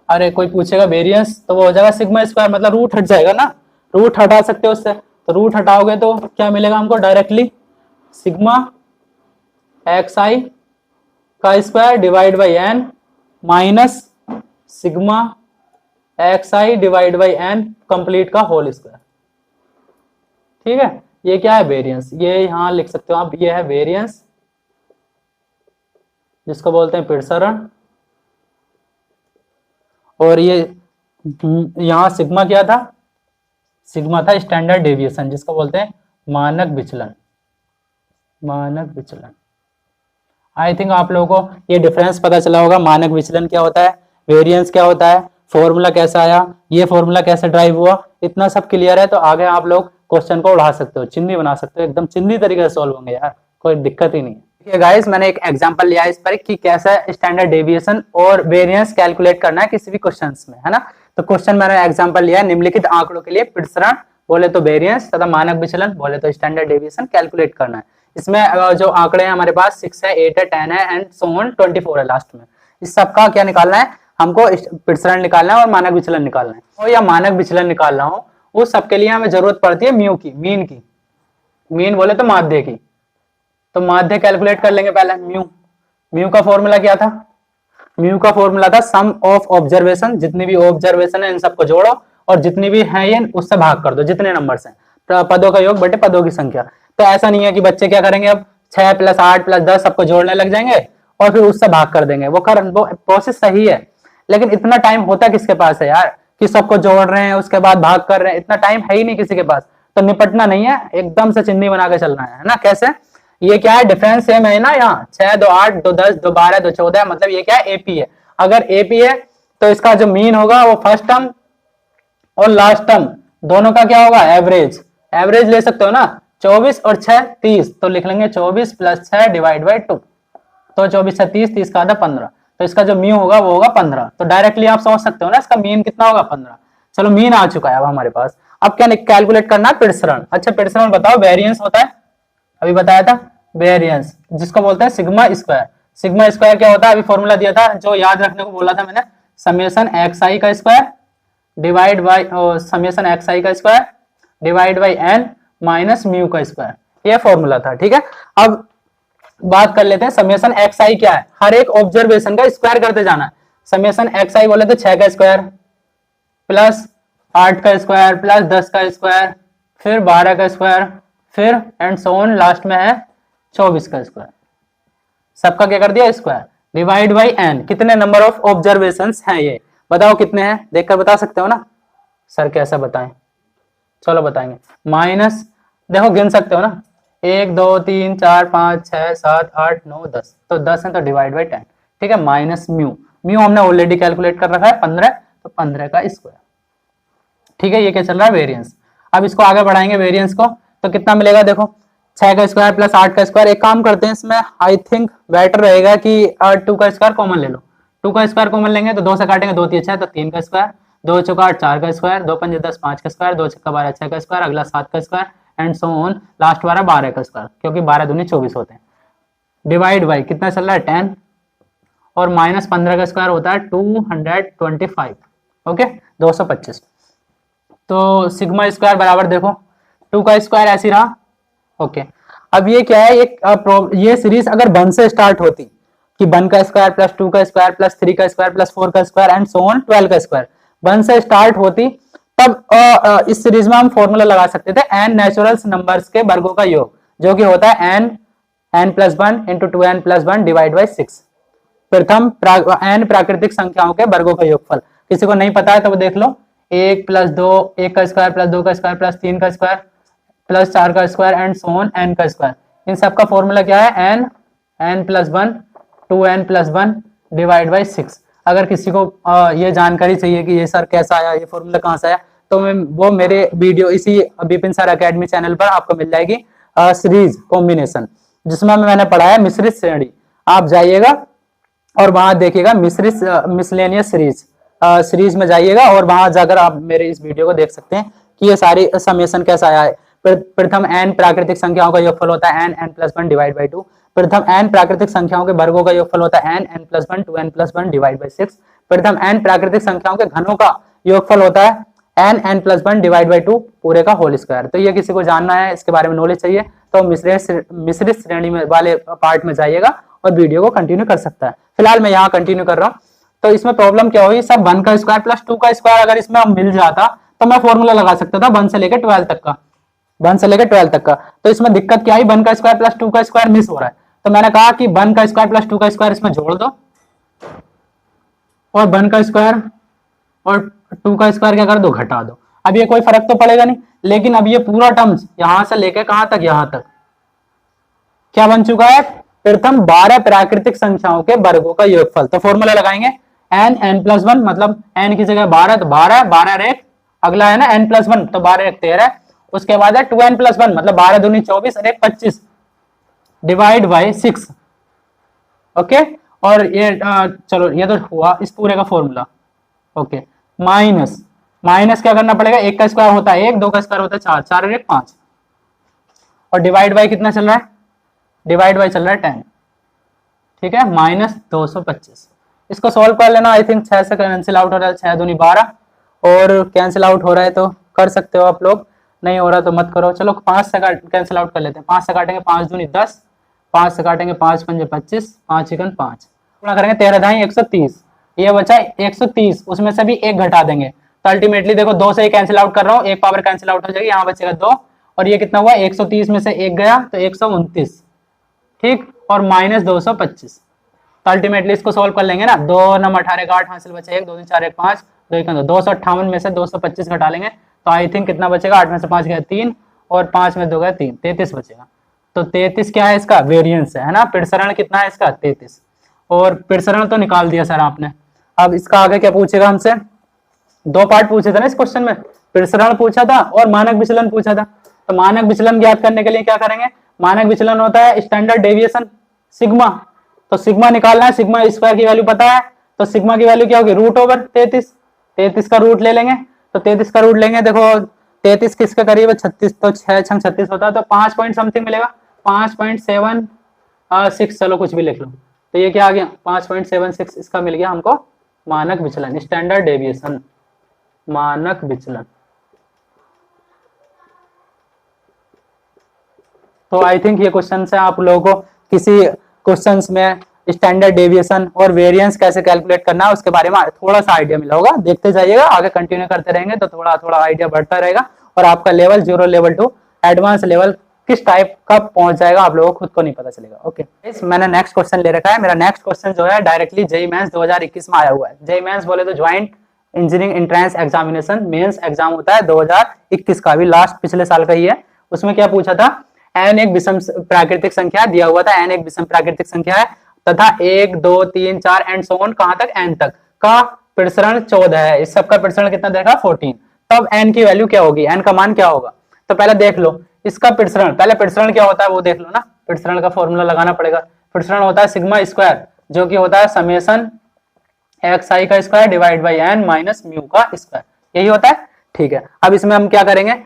अरे कोई पूछेगा वेरिएंस तो वो हो जाएगा सिग्मा स्क्वायर, मतलब रूट हट जाएगा ना, रूट हटा सकते हो उससे, तो रूट हटाओगे तो क्या मिलेगा हमको डायरेक्टली सिग्मा एक्स आई का square divide by N minus sigma x I divide by n complete का होल स्क्वायर। ठीक है, ये क्या है वेरिएंस, ये यहां लिख सकते हो आप, ये है वेरिएंस जिसको बोलते हैं पिर्सरण, और ये यहां सिग्मा क्या था, सिग्मा था स्टैंडर्ड डेविएशन जिसको बोलते हैं मानक विचलन। आई थिंक आप लोगों को ये डिफरेंस पता चला होगा, मानक विचलन क्या होता है, वेरिएंस क्या होता है, फॉर्मूला कैसा आया, ये फॉर्मूला कैसे ड्राइव हुआ, इतना सब क्लियर है तो आगे आप लोग क्वेश्चन को उड़ा सकते हो, चिन्नी बना सकते हो, एकदम चिन्नी तरीके से सॉल्व होंगे यार, कोई दिक्कत ही नहीं है। गाइस मैंने एक एग्जांपल लिया है इस पर कि कैसे स्टैंडर्ड डेविएशन और वेरिएंस कैलकुलेट करना है किसी भी क्वेश्चंस में, है ना। तो क्वेश्चन मैंने एग्जांपल लिया है, निम्नलिखित आंकड़ों के लिए पिर्सरण बोले तो वेरिएंस तथा मानक विचलन बोले तो स्टैंडर्ड डेविएशन कैलकुलेट करना है। इसमें जो आंकड़े हैं हमारे पास 6 है, 8 है, 10 है एंड सो ऑन 24 है लास्ट में। इस सबका क्या निकालना है हमको, पिर्सरण निकालना है और मानक विचलन निकालना है, और या मानक विचलन निकालना हो उस सबके लिए हमें जरूरत पड़ती है म्यू की, मीन बोले तो माध्य की। तो माध्य कैलकुलेट कर लेंगे पहले, म्यू का फॉर्मूला क्या था, म्यू का फॉर्मूला था सम ऑफ ऑब्जर्वेशन, जितनी भी ऑब्जर्वेशन है इन सबको जोड़ो और जितनी भी है ये उससे भाग कर दो, जितने नंबर हैं पदों का योग बटे पदों की संख्या। तो ऐसा नहीं है कि बच्चे क्या करेंगे अब 6 + 8 + 10 सबको जोड़ने लग जाएंगे और फिर उससे भाग कर देंगे, वो प्रोसेस सही है लेकिन इतना टाइम होता किसके पास है यार, कि सबको जोड़ रहे हैं उसके बाद भाग कर रहे हैं, इतना टाइम है ही नहीं किसी के पास, तो निपटना नहीं है, एकदम से चिन्नी बना के चलना है ना। कैसे, ये क्या है, डिफरेंस सेम है ना, यहाँ 6 2 8 2 10 2 12 2 14, मतलब ये क्या है, एपी है। अगर एपी है तो इसका जो मीन होगा वो फर्स्ट टर्म और लास्ट टर्म दोनों का क्या होगा, एवरेज। एवरेज ले सकते हो ना, 24 और 6 30, तो लिख लेंगे 24 + 6 डिवाइड बाई 2, तो 24 से 30, 30 का आधा 15, तो इसका जो म्यू होगा वो होगा 15। तो डायरेक्टली आप समझ सकते हो ना इसका मीन कितना होगा, 15। चलो मीन आ चुका है अब हमारे पास, अब क्या कैलकुलेट करना है, प्रसरण। अच्छा प्रसरण बताओ, वेरिएंस होता है, अभी बताया था वेरिएंस, जिसको बोलते हैं सिग्मा स्क्वायर। सिग्मा स्क्वायर क्या होता है, अभी फॉर्मूला दिया था जो याद रखने को बोला था मैंने, समेशन xi का square divide by summation xi का square divide by n minus mu का स्क्वायर, ये फॉर्मूला था। ठीक है, अब बात कर लेते हैं समेशन xi क्या है, हर एक ऑब्जर्वेशन का स्क्वायर करते जाना है। समेशन xi बोले तो 6 का स्क्वायर प्लस 8 का स्क्वायर प्लस 10 का स्क्वायर फिर 12 का स्क्वायर फिर एंड सो ऑन, लास्ट में है 24 का स्क्वायर, सबका क्या कर दिया, स्क्वायर डिवाइड बाई n। कितने नंबर ऑफ ऑब्जर्वेशंस हैं ये बताओ, कितने हैं, देखकर बता सकते हो ना। सर कैसा बताएं, चलो बताएंगे, माइनस, देखो गिन सकते हो ना, 1 2 3 4 5 6 7 8 9 10, तो 10 है तो डिवाइड बाई 10। ठीक है, माइनस म्यू, म्यू हमने ऑलरेडी कैलकुलेट कर रखा है 15, तो 15 का स्क्वायर। ठीक है, ये क्या चल रहा है, वेरिएंस। अब इसको आगे बढ़ाएंगे वेरिएंस को, तो कितना मिलेगा, देखो 6 का स्क्वायर प्लस 8 का स्क्वायर। एक काम करते हैं इसमें, आई थिंक बेटर रहेगा कि 2 का स्क्वायर कॉमन ले लो। 2 का स्क्वायर कॉमन लेंगे तो 2 से काटेंगे, 2 3 6, तो 3 का स्क्वायर, 2 चौका 8 4 का स्क्वायर, 2 पंजे 10 5 का स्क्वायर, 2 छक्का 12 6 का स्क्वायर, अगला 7 का square and so on, last वाला 12 का स्क्वायर, क्योंकि 12 दूनी 24 होते हैं। डिवाइड बाई कितना चल रहा है, 10, और माइनस 15 का स्क्वायर होता है 225, ओके 225। तो सिग्मा स्क्वायर बराबर देखो 2 का स्क्वायर ऐसी रहा, ओके। अब ये क्या है, ये सीरीज अगर 1 से स्टार्ट होती कि 1 का स्क्वायर प्लस 2 का स्क्वायर प्लस 3 का स्क्वायर प्लस 4 का स्क्वायर एंड सो ऑन 12 का स्क्वायर, 1 से स्टार्ट होती, तब इस सीरीज में हम फॉर्मूला लगा सकते थे n नेचुरल नंबर्स के वर्गों का योग, जो कि होता है n + 1 × 2n + 1 डिवाइड बाई 6। प्रथम n प्राकृतिक संख्याओं के वर्गों का योगफल। किसी को नहीं पता है तो वो देख लो, 1 + 2 1 का स्क्वायर प्लस 2 का स्क्वायर प्लस 3 का स्क्वायर प्लस 4 का square and so on n का स्क्वायर। इन सबका फॉर्मूला क्या है, n + 1 2n + 1 डिवाइड बाई 6। अगर किसी को ये जानकारी चाहिए कि ये सर कैसा आया, ये फॉर्मूला कहाँ से आया, तो वो मेरे वीडियो इसी विपिन सर अकेडमी चैनल पर आपको मिल जाएगी, सीरीज कॉम्बिनेशन, जिसमें मैंने पढ़ाया मिश्रित श्रेणी। आप जाइएगा और वहां देखिएगा मिश्रित मिसलेनियस सीरीज में जाइएगा, और वहां जाकर आप मेरे इस वीडियो को देख सकते हैं कि ये सारी समेशन कैसा आया है। प्रथम n प्राकृतिक संख्याओं का योगफल होता है n + 1 डिवाइड बाई 2। प्रथम n प्राकृतिक संख्याओं के वर्गों का योगफल होता है n + 1 2n + 1 डिवाइड बाई 6। प्रथम n प्राकृतिक संख्याओं के घनों का योगफल होता है n + 1 डिवाइड बाई 2 पूरे का होल स्क्वायर। तो ये किसी को जानना है, इसके बारे में नॉलेज चाहिए, तो मिश्रित श्रेणी में वाले पार्ट में जाइएगा और वीडियो को कंटिन्यू कर सकता है। फिलहाल मैं यहाँ कंटिन्यू कर रहा हूँ। तो इसमें प्रॉब्लम क्या हुई, सब 1 का स्क्वायर प्लस 2 का स्क्वायर अगर इसमें मिल जाता तो मैं फॉर्मूला लगा सकता था 1 से लेकर 12 तक का, 1 से लेकर 12 तक का। तो इसमें दिक्कत क्या आई, 1 का स्क्वायर प्लस 2 का स्क्वायर मिस हो रहा है, तो मैंने कहा कि 1 का स्क्वायर प्लस 2 का स्क्वायर इसमें जोड़ दो, और 1 का स्क्वायर और 2 का स्क्वायर क्या कर दो, घटा दो। अब ये कोई फर्क तो पड़ेगा नहीं, लेकिन अब ये पूरा टर्म्स यहां से लेकर कहां तक, यहां तक क्या बन चुका है, प्रथम 12 प्राकृतिक संख्याओं के वर्गों का योगफल। तो फॉर्मूला लगाएंगे n + 1, मतलब n की जगह 12, तो 12 12 एक, अगला है ना n + 1, तो 12 एक 13, उसके बाद है 2n + 1, मतलब 12 दूनी 24 और 1 25 डिवाइड बाई 6, ओके। और ये चलो ये तो हुआ इस पूरे का फॉर्मूला, ओके। माइनस क्या करना पड़ेगा, 1 का स्क्वायर होता है 1, 2 का स्क्वायर होता है 4, 4 और 1 5, और डिवाइड बाई कितना चल रहा है, डिवाइड बाई चल रहा है 10, ठीक है, -225। इसको सॉल्व कर लेना, आई थिंक 6 से कैंसिल आउट हो रहा है, 6 दूनी 12, और कैंसिल आउट हो रहा है तो कर सकते हो आप लोग, नहीं हो रहा तो मत करो। चलो 5 से कैंसिल आउट कर लेते हैं, 5 से काटेंगे 5 दूनी 10, 5 से काटेंगे 5 पंजे 25, 5 एकन 5, गुणा करेंगे 13 दाई 130, ये बचा 130, उसमें से भी 1 घटा देंगे, तो अल्टीमेटली देखो 2 से ही कैंसिल आउट कर रहा हूँ, 1 पावर कैंसिल आउट हो जाएगी, यहाँ बचेगा 2, और ये कितना हुआ 130 में से 1 गया तो 129, ठीक, और -225। तो अल्टीमेटली इसको सोल्व कर लेंगे ना, 2 9 18 का 8 हासिल बचा 1, 2 3 4 1 5, 258 में से 225 घटा लेंगे तो आई थिंक कितना बचेगा, 8 में से 5 गया 3 और 5 में 2 गया 3, 33 बचेगा। तो 33 क्या है इसका वेरिएंस है ना। प्रसरण कितना है इसका 33, और प्रसरण तो निकाल दिया सर आपने। अब इसका आगे क्या पूछेगा हमसे, दो पार्ट पूछे थे ना इस क्वेश्चन में, प्रसरण पूछा था और मानक विचलन पूछा था। तो मानक विचलन ज्ञात करने के लिए क्या करेंगे, मानक विचलन होता है स्टैंडर्ड डेविएशन सिग्मा, तो सिग्मा निकालना है, सिग्मा स्क्वायर की वैल्यू पता है, तो सिग्मा की वैल्यू क्या होगी रूट ओवर 33, 33 का रूट ले लेंगे, तो 33 का रूट लेंगे, देखो 33 किसके करीब है 36, तो 6 छंग 36 होता है, तो 5 पॉइंट समथिंग मिलेगा, 5.76, चलो कुछ भी लिख लो। तो ये क्या आ गया 5.76 इसका मिल गया हमको मानक विचलन, स्टैंडर्ड डेविएशन, मानक विचलन। तो आई थिंक ये क्वेश्चन से आप लोगों को किसी क्वेश्चंस में स्टैंडर्ड डेविएशन और वेरिएंस कैसे कैलकुलेट करना है उसके बारे में थोड़ा सा आइडिया मिला होगा। देखते जाइएगा, आगे कंटिन्यू करते रहेंगे तो थोड़ा थोड़ा आइडिया बढ़ता रहेगा और आपका लेवल 0 लेवल 2 एडवांस लेवल किस टाइप का पहुंच जाएगा आप लोगों को खुद को नहीं पता चलेगा। ओके मैंने नेक्स्ट क्वेश्चन ले रखा है। मेरा नेक्स्ट क्वेश्चन जो है डायरेक्टली जेईई मेंस 2021 में आया हुआ है। जेईई मेंस बोले तो joint engineering entrance examination mains exam होता है 2021 का, भी लास्ट पिछले साल का ही है। उसमें क्या पूछा था, n एक विषम प्राकृतिक संख्या दिया हुआ था, n एक विषम प्राकृतिक संख्या है तथा 1 2 3 4 एंड सो ऑन कहां तक n तक का प्रसरण 14 है। इस सब का प्रसरण कितना देखा 14, तब n की वैल्यू क्या होगी, n का मान क्या होगा। तो पहले देख लो इसका प्रसरण, पहले प्रसरण क्या होता है वो देख लो ना, प्रसरण का फॉर्मूला लगाना पड़ेगा। प्रसरण होता है सिग्मा स्क्वायर जो कि होता है समेशन xi का square divide by n minus mu का स्क्वायर, यही होता है। ठीक है, अब इसमें हम क्या करेंगे,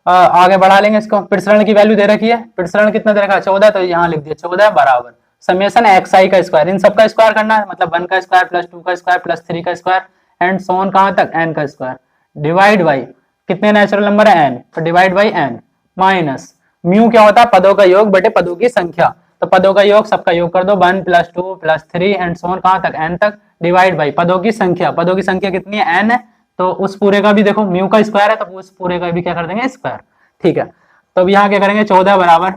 आगे बढ़ा लेंगे इसको। प्रसरण की वैल्यू दे रखी है, प्रसरण कितना दे रखा है 14, तो यहाँ लिख दिया 14 बराबर समेशन xi का स्क्वायर, इन सबका स्क्वायर करना है, मतलब 1 का स्क्वायर प्लस 2 का स्क्वायर प्लस 3 का स्क्वायर एंड सो ऑन कहां तक n का स्क्वायर, डिवाइड बाई कितने नेचुरल नंबर है n, तो divide by n minus mu क्या होता है पदों का योग बटे पदों की संख्या, तो पदों का योग सबका योग कर दो 1 plus 2 plus 3 and so on कहां तक n तक, डिवाइड बाई पदों की संख्या, पदों की संख्या कितनी है n है, तो उस पूरे का भी देखो म्यू का स्क्वायर है तो उस पूरे का भी क्या कर देंगे स्क्वायर। ठीक है, तो अब यहाँ क्या करेंगे 14 बराबर,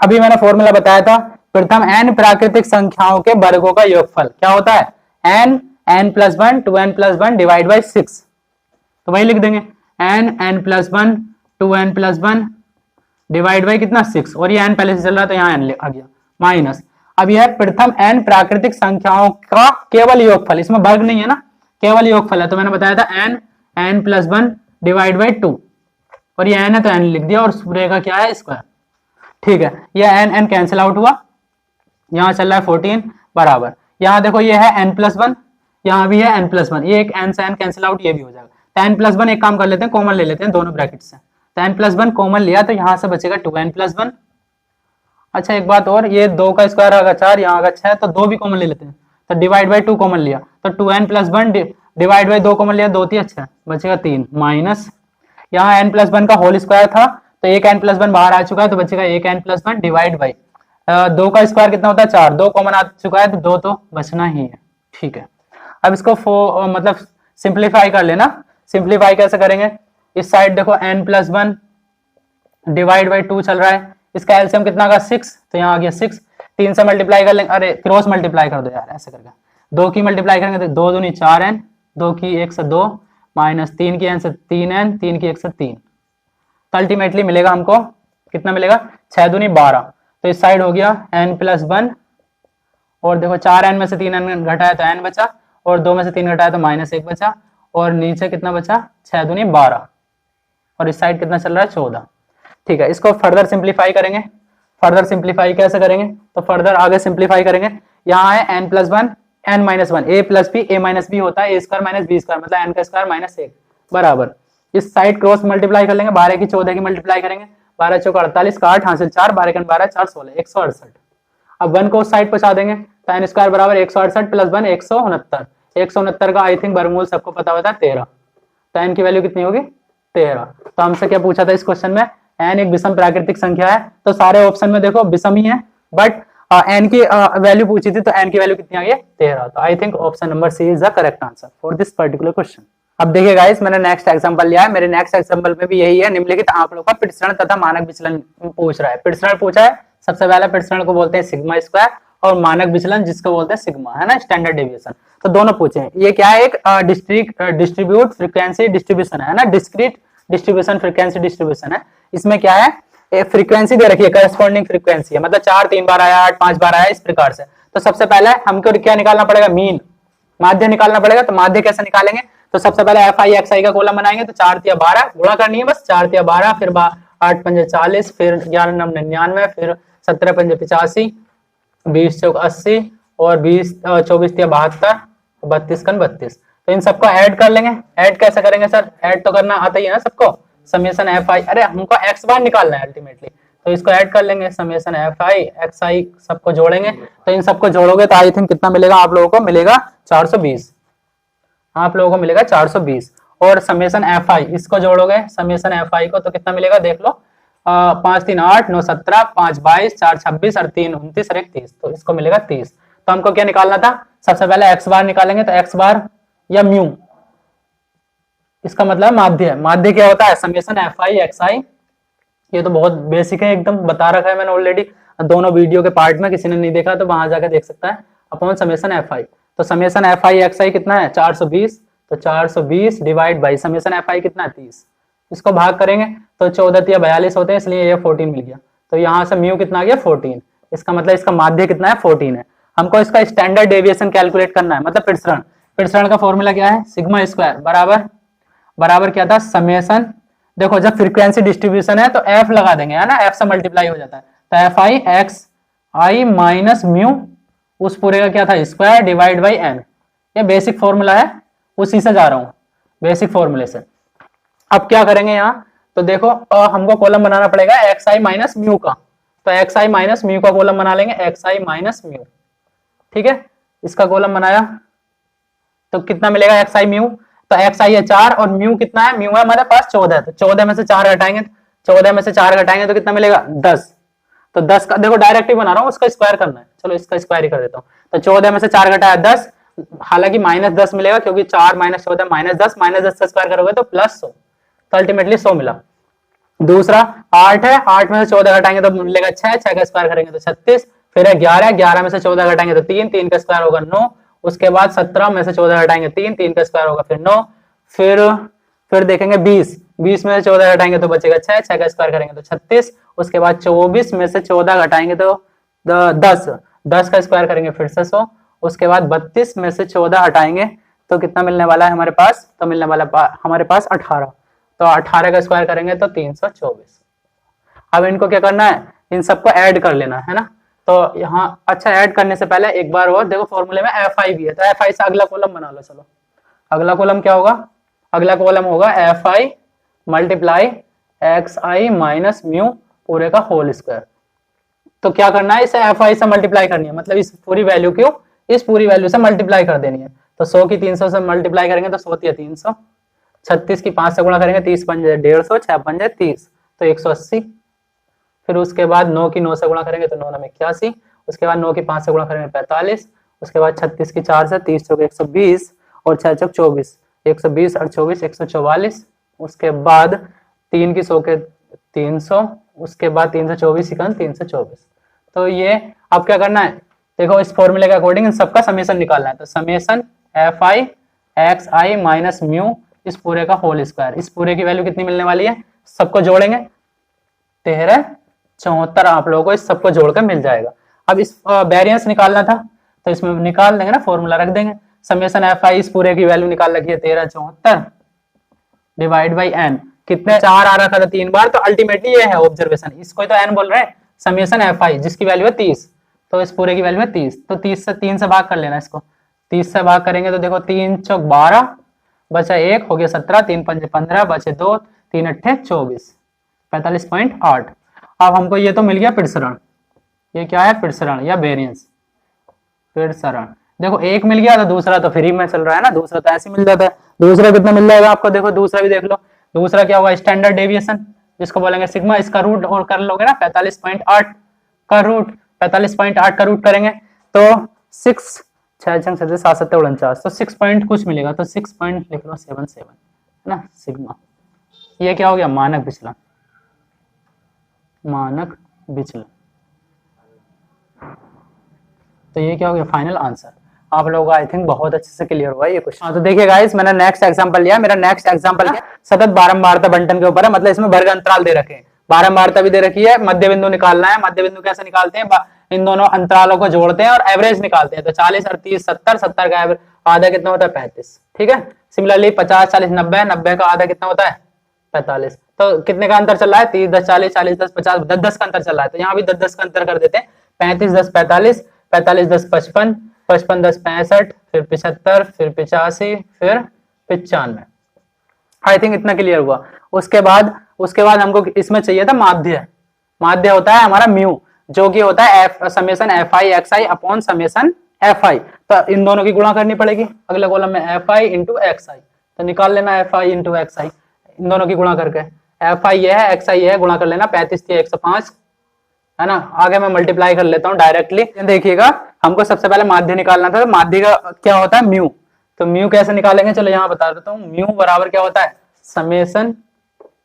अभी मैंने फॉर्मूला बताया था, प्रथम n प्राकृतिक संख्याओं के वर्गों का योगफल क्या होता है n n plus 1 2n plus 1 divide by 6, तो वही लिख देंगे n n plus 1 2n plus 1 divide by कितना 6, और ये n पहले से चल रहा है तो यहाँ n आ गया माइनस। अब यह प्रथम n प्राकृतिक संख्याओं का केवल योगफल, इसमें वर्ग नहीं है ना, केवल योगफल है, तो मैंने बताया था n n plus 1 divide by 2, और ये n है तो n लिख दिया और पूरे का क्या है स्क्वायर। ठीक है, ये n n कैंसिल आउट हुआ, यहाँ चल रहा है 14 बराबर, यहाँ देखो ये है n प्लस 1, यहाँ भी है n प्लस 1, ये एक n से n कैंसिल आउट, ये भी हो जाएगा। तो n प्लस 1 एक काम कर लेते हैं कॉमन ले लेते हैं दोनों ब्रैकेट से, तो n प्लस 1 कॉमन लिया तो यहाँ से बचेगा 2n प्लस 1। अच्छा एक बात और, ये 2 का स्क्वायर आगा 4, यहाँ आगा 6, तो 2 भी कॉमन ले लेते हैं, तो डिवाइड बाई 2 कॉमन लिया तो 2n plus 1 divide by 2 common लिया 2 3 अच्छा बचेगा 3 माइनस, यहाँ n प्लस 1 का होल स्क्वायर था तो एक n प्लस 1 बाहर आ चुका है तो बचेगा एक n प्लस 1 डिवाइड बाई 2 का स्क्वायर कितना होता है 4, 2 कॉमन आ चुका है तो 2 तो बचना ही है। ठीक है, अब इसको मतलब सिंप्लीफाई कर लेना। सिंप्लीफाई कैसे करेंगे, इस साइड देखो n प्लस 1 डिवाइड बाई 2 चल रहा है, इसका एलसीएम कितना का 6, तो यहाँ आ गया 6, 3 से मल्टीप्लाई कर लेंगे, अरे क्रॉस मल्टीप्लाई कर दो यार ऐसे करके, 2 की मल्टीप्लाई करेंगे तो 2 दूनी 4n, 2 की 1 से 2 माइनस 3 की n से 3n, 3 की 1 से 3, तो अल्टीमेटली मिलेगा हमको कितना मिलेगा 6 दूनी 12, तो इस साइड हो गया n प्लस 1, और देखो 4n में से 3n घटाया तो n बचा, और 2 में से 3 घटाया तो माइनस 1 बचा, और नीचे कितना बचा 6 दूनी 12, और इस साइड कितना चल रहा है 14। ठीक है, इसको फर्दर सिंप्लीफाई करेंगे। फर्दर सिंप्लीफाई कैसे करेंगे, तो फर्दर आगे सिंप्लीफाई करेंगे, यहाँ है n plus 1 n minus 1 a plus b a minus b होता है a square minus b square, मतलब n का स्क्वायर माइनस 1 बराबर, इस साइड क्रॉस मल्टीप्लाई कर लेंगे, 12 की 14 की मल्टीप्लाई करेंगे, 12 चौका 48 का 8 हासिल 4 12 का 12 4 16 168। अब 1 को उस साइड पहुंचा देंगे तो n स्क्वायर बराबर 168 प्लस 1 169, 169 का आई थिंक वर्गमूल सबको पता होता है 13, तो n की वैल्यू कितनी होगी 13। तो हमसे क्या पूछा था इस क्वेश्चन में, n एक विषम प्राकृतिक संख्या है, तो सारे ऑप्शन में देखो विषम ही है, बट n की वैल्यू पूछी थी तो n की वैल्यू कितनी आ गई 13, तो I think option number C is the correct answer for this particular question. अब देखिए गाइस, मैंने नेक्स्ट एग्जांपल लिया है, मेरे नेक्स्ट एग्जांपल में भी यही है, निम्नलिखित आंकड़ों का प्रसरण तथा मानक विचलन पूछ रहा है। प्रसरण पूछा है, सबसे पहले प्रसरण को बोलते हैं सिग्मा स्क्वायर और मानक विचलन जिसको बोलते हैं सिग्मा, है ना, स्टैंडर्ड डेविएशन। तो दोनों पूछे हैं। ये क्या है, एक डिस्ट्रीब्यूट फ्रीक्वेंसी डिस्ट्रीब्यूशन है ना, डिस्क्रीट डिस्ट्रीब्यूशन फ्रीक्वेंसी डिस्ट्रीब्यूशन है। इसमें क्या है, एक फ्रीक्वेंसी दे रखी है, करस्पॉन्डिंग फ्रीक्वेंसी है, मतलब 4 3 बार आया, 8 5 बार आया, इस प्रकार से। तो सबसे पहले हमको क्या निकालना पड़ेगा, मीन, माध्य निकालना पड़ेगा। तो माध्य कैसे निकालेंगे, तो सबसे पहले एफ आई एक्स आई का कॉलम बनाएंगे। तो 4 तिया 12 गुणा करनी है बस, 4 तिया 12, फिर 8 पंजे 40, फिर 11 9 99, फिर 17 पंजे 85, 20 चौक 80 और 20 24 तिया 72, 32 कन 32। तो इन सबको ऐड कर लेंगे। ऐड कैसे करेंगे सर, ऐड तो करना आता ही है ना सबको। समेशन एफ आई, अरे हमको एक्स बार निकालना है अल्टीमेटली, तो इसको ऐड कर लेंगे। समेशन एफ आई एक्स आई सबको जोड़ेंगे। तो इन सबको जोड़ोगे तो आई थिंक कितना मिलेगा आप लोगों को, मिलेगा 420। आप लोगों को मिलेगा 420। और समेशन एफ आई इसको जोड़ोगे समेशन एफ आई को, तो कितना मिलेगा देख लो, 5 3 8 9 17, 5 22, 4 26 और 3 29 और 1 30। तो इसको मिलेगा 30। तो हमको क्या निकालना था, सबसे पहले एक्स बार निकालेंगे। तो एक्स बार या म्यू, इसका मतलब माध्य। माध्य क्या होता है, समेशन एफ आई एक्स आई। ये तो बहुत बेसिक है, एकदम बता रखा है मैंने ऑलरेडी दोनों वीडियो के पार्ट में, किसी ने नहीं देखा तो वहां जाकर देख सकता है, अपॉन समेशन एफ आई। तो समेशन एफ आई एक्स आई कितना है 420। तो 420 divide by summation F I कितना है 30। इसको भाग करेंगे तो 14 या 42 होते हैं, इसलिए ये 14 मिल गया। तो यहाँ से म्यू कितना आ गया 14। इसका मतलब इसका माध्य कितना है 14 है। हमको इसका स्टैंडर्ड डेविएशन कैलकुलेट करना है, मतलब प्रसरण। प्रसरण का फॉर्मूला क्या है, सिग्मा स्क्वायर बराबर क्या था, समेशन, देखो जब फ्रीक्वेंसी डिस्ट्रीब्यूशन है तो एफ लगा देंगे, है ना, एफ से मल्टीप्लाई हो जाता है। तो F i x I minus mu, उस पूरे का क्या था स्क्वायर डिवाइड बाई एन। ये बेसिक फॉर्मूला है, उसी से जा रहा हूं, बेसिक फॉर्मूले से। अब क्या करेंगे यहाँ, तो देखो हमको कॉलम बनाना पड़ेगा एक्स आई माइनस म्यू का। तो एक्स आई माइनस म्यू का कॉलम बना लेंगे, एक्स आई माइनस म्यू, ठीक है। इसका कॉलम बनाया तो कितना मिलेगा एक्स आई म्यू। तो एक्स आई है 4 और म्यू कितना है, म्यू है हमारे पास 14। तो 14 में से 4 घटाएंगे, 14 में से 4 घटाएंगे तो कितना मिलेगा 10। तो 10 का देखो डायरेक्ट ही बना रहा हूँ, उसका स्क्वायर करना है, चलो इसका स्क्वायर ही कर देता हूँ। तो 14 में से 4 घटाया 10, हालांकि -10 मिलेगा क्योंकि 4 - 14 -10, -10 का स्क्वायर करोगे तो +100। तो अल्टीमेटली 100 मिला। दूसरा 8 है, 8 में से 14 घटाएंगे तो मिलेगा 6, 6 का स्क्वायर करेंगे तो 36। फिर है 11, 11 में से 14 घटाएंगे तो 3, 3 का स्क्वायर होगा 9। उसके बाद 17 में से 14 घटाएंगे 3, 3 का स्क्वायर होगा फिर 9। फिर देखेंगे 20, 20 में से 14 घटाएंगे तो बचेगा 6, 6 का स्क्वायर करेंगे तो 36। उसके बाद 24 में से 14 घटाएंगे तो 10, 10 का स्क्वायर करेंगे फिर से 100। उसके बाद 32 में से 14 हटाएंगे तो कितना मिलने वाला है हमारे पास, तो मिलने वाला हमारे पास 18। तो 18 का स्क्वायर करेंगे तो 324। अब इनको क्या करना है, इन सबको ऐड कर लेना है ना। तो यहाँ अच्छा ऐड करने से पहले एक बार और देखो फॉर्मूले में एफ आई भी है, तो एफ आई से अगला कॉलम बना लो। चलो अगला कॉलम क्या होगा, अगला कॉलम होगा F I multiply x I minus mu पूरे का होल स्क्वायर। तो क्या करना है, इसे एफ आई से मल्टीप्लाई करनी है, मतलब इस पूरी वैल्यू को इस पूरी वैल्यू से मल्टीप्लाई कर देनी है। तो 100 की 300 से मल्टीप्लाई करेंगे तो 100 या 300, 36 की 5 से गुणा करेंगे 30 पंजे 150, 6 पंजे 30 तो 180। फिर उसके बाद 9 की 9 से गुणा करेंगे तो 9 9 81। उसके बाद 9 की 5 से गुणा करेंगे 45। उसके बाद 36 की 4 से 30 चौक 120 और 6 चौक 24, 120 और 24 144। उसके बाद 3 की 100 के 300। उसके बाद 324 इकान 324। तो ये अब क्या करना है, देखो इस फॉर्मूले के अकॉर्डिंग इन सबका समेशन निकालना है। तो summation F i x I minus mu इस पूरे का होल स्क्वायर, इस पूरे की वैल्यू कितनी मिलने वाली है, सबको जोड़ेंगे 1374 आप लोगों को इस सबको जोड़कर मिल जाएगा। अब इस वेरिएंस निकालना था तो इसमें निकाल देंगे ना, फॉर्मूला रख देंगे। समेशन एफ आई इस पूरे की वैल्यू निकाल रखी है 1374 डिवाइड बाई एन, कितने 4 आ रहा था 3 बार, तो अल्टीमेटली ये है ऑब्जर्वेशन, इसको तो एन बोल रहे हैं। समेशन एफ आई जिसकी वैल्यू है 30, तो इस पूरे की वैल्यू है 30, तो 30 से 3 से भाग कर लेना इसको। 30 से भाग करेंगे तो देखो 3 चौक 12 बचा 1 हो गया 17, 3 पंजे 15 बचे 2, 3 अट्ठे 24, 45.8। अब हमको ये तो मिल गया प्रसरण, ये क्या है प्रसरण या वेरिएंस। प्रसरण देखो एक मिल गया तो दूसरा तो फ्री में चल रहा है ना, दूसरा तो ऐसे मिल जाता है। दूसरा कितना मिल जाएगा आपको, देखो दूसरा भी देख लो। दूसरा क्या होगा, स्टैंडर्ड डेविएशन जिसको बोलेंगे सिग्मा, इसका रूट और कर लोगे ना 45.8 का रूट, 45.8 का रूट करेंगे तो 6 6 7 7 7 49, तो 6 पॉइंट कुछ मिलेगा, तो 6 पॉइंट लिख लो 77 है ना सिग्मा। ये क्या हो गया, मानक विचलन, मानक विचलन। तो ये क्या हो गया फाइनल आंसर। आप लोगों को आई थिंक बहुत अच्छे से क्लियर हुआ ये क्वेश्चन। तो देखिए गाइस, मैंने नेक्स्ट एग्जांपल लिया। मेरा नेक्स्ट एग्जांपल क्या, सतत बारंबारता बंटन के ऊपर है, मतलब इसमें वर्ग अंतराल दे रखे हैं, बारंबारता भी दे रखी है, मध्य बिंदु निकालना है। मध्य बिंदु कैसे निकालते हैं, इन दोनों अंतरालों को जोड़ते हैं और एवरेज निकालते हैं। तो 40 और 30 70, 70 का आधा कितना होता है 35, ठीक है। सिमिलरली 50 40 90, 90 का आधा कितना होता है 45। तो कितने का अंतर चल रहा है, 30 10 40, 40 10 50, 10 10 का अंतर चल रहा है। तो यहाँ भी 10 10 का अंतर कर देते हैं, 35 10 45, 45 10 55, 55 10 65, फिर 75, फिर 85, फिर 95। आई थिंक इतना क्लियर हुआ। उसके बाद हमको इसमें चाहिए था माध्य। माध्य होता है हमारा म्यू, जो कि होता है F summation F i x I upon summation F आई। तो इन दोनों की गुणा करनी पड़ेगी अगले कॉलम में, एफ आई इंटू एक्स आई। तो निकाल लेना एफ आई इंटू एक्स आई, इन दोनों की गुणा करके। एफ आई ये है, एक्स आई ये है, गुणा कर लेना। 35 थी 105 है ना। आगे मैं मल्टीप्लाई कर लेता हूँ डायरेक्टली। देखिएगा, हमको सबसे पहले माध्य निकालना था। तो माध्य का क्या होता है म्यू। तो म्यू कैसे निकालेंगे, चलो यहाँ बता देता हूँ। म्यू बराबर क्या होता है, summation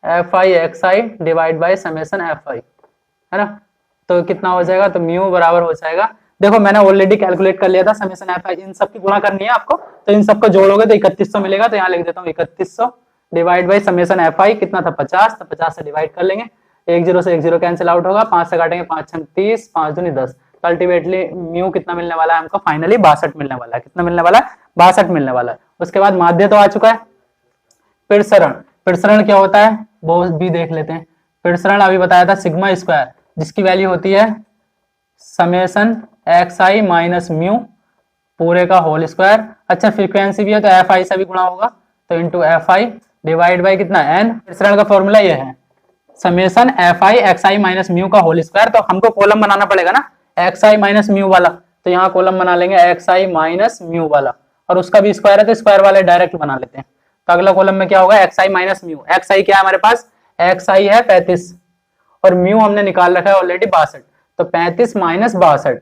F i x I divide by summation F आई, है ना। तो कितना हो जाएगा, तो म्यू बराबर हो जाएगा, देखो मैंने ऑलरेडी कैलकुलेट कर लिया था समेसन एफ आई। इन सब की गुणा करनी है आपको, तो इन सबको जोड़ोगे तो 3100 मिलेगा। तो यहाँ लिख देता हूँ 3100 डिवाइड बाई समेसन एफ आई कितना था 50, तो 50 से डिवाइड कर लेंगे। 1 0 से 1 0 कैंसिल आउट होगा, 5 से काटेंगे 5 6 30, 5 दूनी 10। अल्टीमेटली म्यू कितना मिलने वाला है हमको, फाइनली 62 मिलने वाला है। कितना मिलने वाला है, 62 मिलने वाला है। उसके बाद माध्य तो आ चुका है। प्रसरण, प्रसरण क्या होता है वो भी देख लेते हैं। प्रसरण अभी बताया था सिग्मा स्क्वायर, जिसकी वैल्यू होती है समेसन एक्स आई माइनस म्यू पूरे का होल स्क्वायर। अच्छा फ्रीक्वेंसी भी है तो एफ आई से भी गुणा होगा, तो into F I divide by कितना एन। प्रसरण का फॉर्मूला ये है summation F i x I minus mu का होल स्क्वायर। तो हमको कॉलम बनाना पड़ेगा ना एक्स आई माइनस म्यू वाला, तो यहाँ कॉलम बना लेंगे एक्स आई माइनस म्यू वाला, और उसका भी स्क्वायर है तो स्क्वायर वाले डायरेक्ट बना लेते हैं। तो अगला कॉलम में क्या होगा, एक्स आई माइनस म्यू। एक्स आई क्या है हमारे पास, एक्स आई है 35 और म्यू हमने निकाल रखा है ऑलरेडी 62। तो 35 माइनस 62,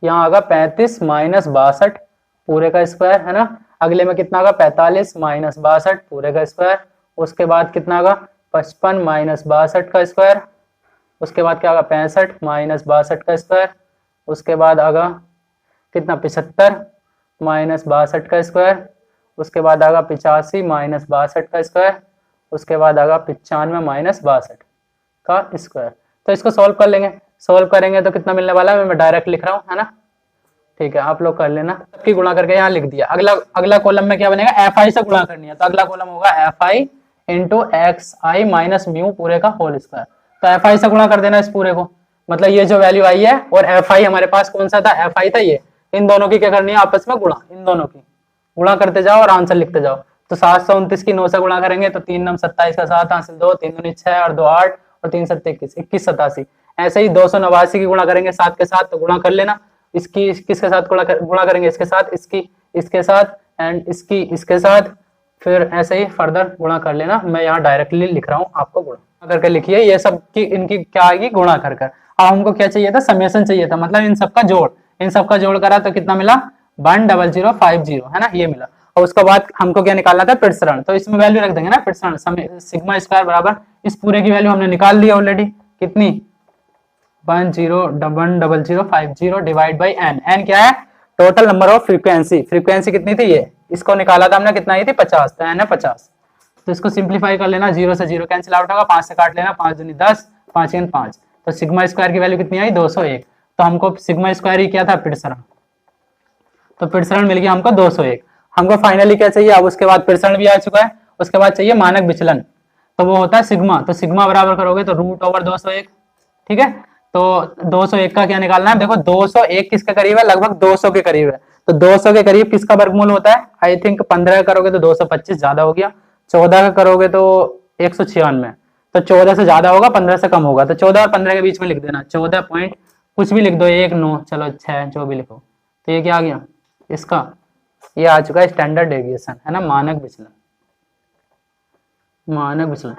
यहाँ आगा 35 माइनस 62 पूरे का स्क्वायर, है ना। अगले में कितना आगा 45 माइनस 62 पूरे का स्क्वायर। उसके बाद कितना आगा 55 माइनस 62 का स्क्वायर। उसके बाद क्या आगा 65 माइनस 62 का स्क्वायर। उसके बाद आगा कितना 75 माइनस 62 का स्क्वायर। उसके बाद आगा 85 माइनस 62 का स्क्वायर। उसके बाद आगा 95 माइनस 62 का स्क्वायर। तो इसको सॉल्व कर लेंगे, सॉल्व करेंगे तो कितना मिलने वाला है, मैं डायरेक्ट लिख रहा हूँ, है ना। ठीक है, आप लोग कर लेना। सबकी गुणा करके यहाँ लिख दिया। अगला कॉलम में क्या बनेगा, एफ आई से गुणा करनी है। तो अगला कॉलम होगा F I into x I minus mu पूरे का होल स्क्वायर। तो एफ आई से गुणा कर देना इस पूरे को, मतलब ये जो वैल्यू आई है और एफ आई हमारे पास कौन सा था, एफ आई था ये। इन दोनों की क्या करनी है, आपस में गुणा, इन दोनों की गुणा करते जाओ और आंसर लिखते जाओ। तो 729 की 9 से गुणा करेंगे तो 3 9 27 का 7 हासिल 2, 3 दूनी 6 और 2 8 और 3 7 21, 21 87। ऐसे ही 289 की गुणा करेंगे 7 के साथ, तो गुणा कर लेना। इसकी किसके साथ गुणा करेंगे, इसके साथ, इसकी इसके साथ एंड इसकी इसके साथ, फिर ऐसे ही फर्दर गुणा कर लेना। मैं यहाँ डायरेक्टली लिख रहा हूँ, आपको गुणा करके लिखिए। ये सब की इनकी क्या आएगी, गुणा कर कर। अब हमको क्या चाहिए था, समेसन चाहिए था, मतलब इन सबका जोड़, इन सबका जोड़ करा तो कितना मिला 10050, है ना, ये मिला। और उसके बाद हमको क्या निकालना था, प्रसरण। तो इसमें वैल्यू रख देंगे ना, प्रसरण सिग्मा स्क्वायर बराबर, इस पूरे की वैल्यू हमने निकाल ली ऑलरेडी, कितनी 10050 डिवाइड बाई एन। एन क्या है, total number of frequency. Frequency कितनी थी, ये इसको निकाला था हमने, कितना आई थी 50, तो एन है 50। तो इसको सिंप्लीफाई कर लेना, 0 से 0 कैंसिल आउट होगा, 5 से काट लेना, 5 दूनी 10, 5 3 5। तो सिग्मा स्क्वायर की वैल्यू कितनी आई 201। तो हमको सिग्मा स्क्वायर ही क्या था, प्रसरण। तो प्रसरण मिल गया हमको 201। हमको फाइनली क्या चाहिए, अब उसके बाद प्रसरण भी आ चुका है, उसके बाद चाहिए मानक विचलन। तो वो होता है सिग्मा। तो सिग्मा बराबर करोगे तो √201, ठीक है। तो 201 का क्या निकालना है, देखो 201 किसके करीब है, लगभग 200 के करीब है। तो 200 के करीब किसका वर्गमूल होता है, आई थिंक 15 करोगे तो 225 ज्यादा हो गया, 14 का करोगे तो 196, तो 14 से ज्यादा होगा, 15 से कम होगा। तो 14 और 15 के बीच में लिख देना, 14 पॉइंट कुछ भी लिख दो, 1 9 चलो 6 जो भी लिखो। तो ये क्या आ गया, इसका ये आ चुका है स्टैंडर्ड डेविएशन, है ना, मानक विचलन। मानक विचलन।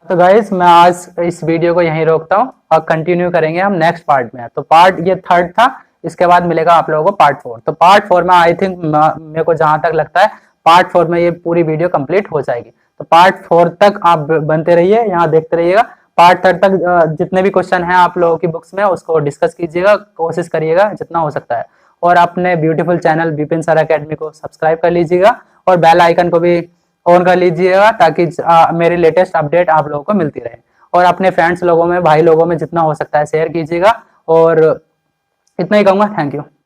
तो गाइस मैं आज इस वीडियो को यहीं रोकता हूँ और कंटिन्यू करेंगे हम नेक्स्ट पार्ट में। तो पार्ट ये 3rd था, इसके बाद मिलेगा आप लोगों को पार्ट 4। तो पार्ट 4 में आई थिंक मेरे को जहां तक लगता है पार्ट 4 में ये पूरी वीडियो कंप्लीट हो जाएगी। तो पार्ट 4 तक आप बनते रहिए, यहाँ देखते रहिएगा। पार्ट 3 तक जितने भी क्वेश्चन हैं आप लोगों की बुक्स में उसको डिस्कस कीजिएगा, कोशिश करिएगा जितना हो सकता है। और अपने beautiful channel Vipin sir academy को सब्सक्राइब कर लीजिएगा और बेल आइकन को भी ऑन कर लीजिएगा ताकि मेरी लेटेस्ट अपडेट आप लोगों को मिलती रहे। और अपने फ्रेंड्स लोगों में, भाई लोगों में जितना हो सकता है शेयर कीजिएगा। और इतना ही कहूंगा। Thank you.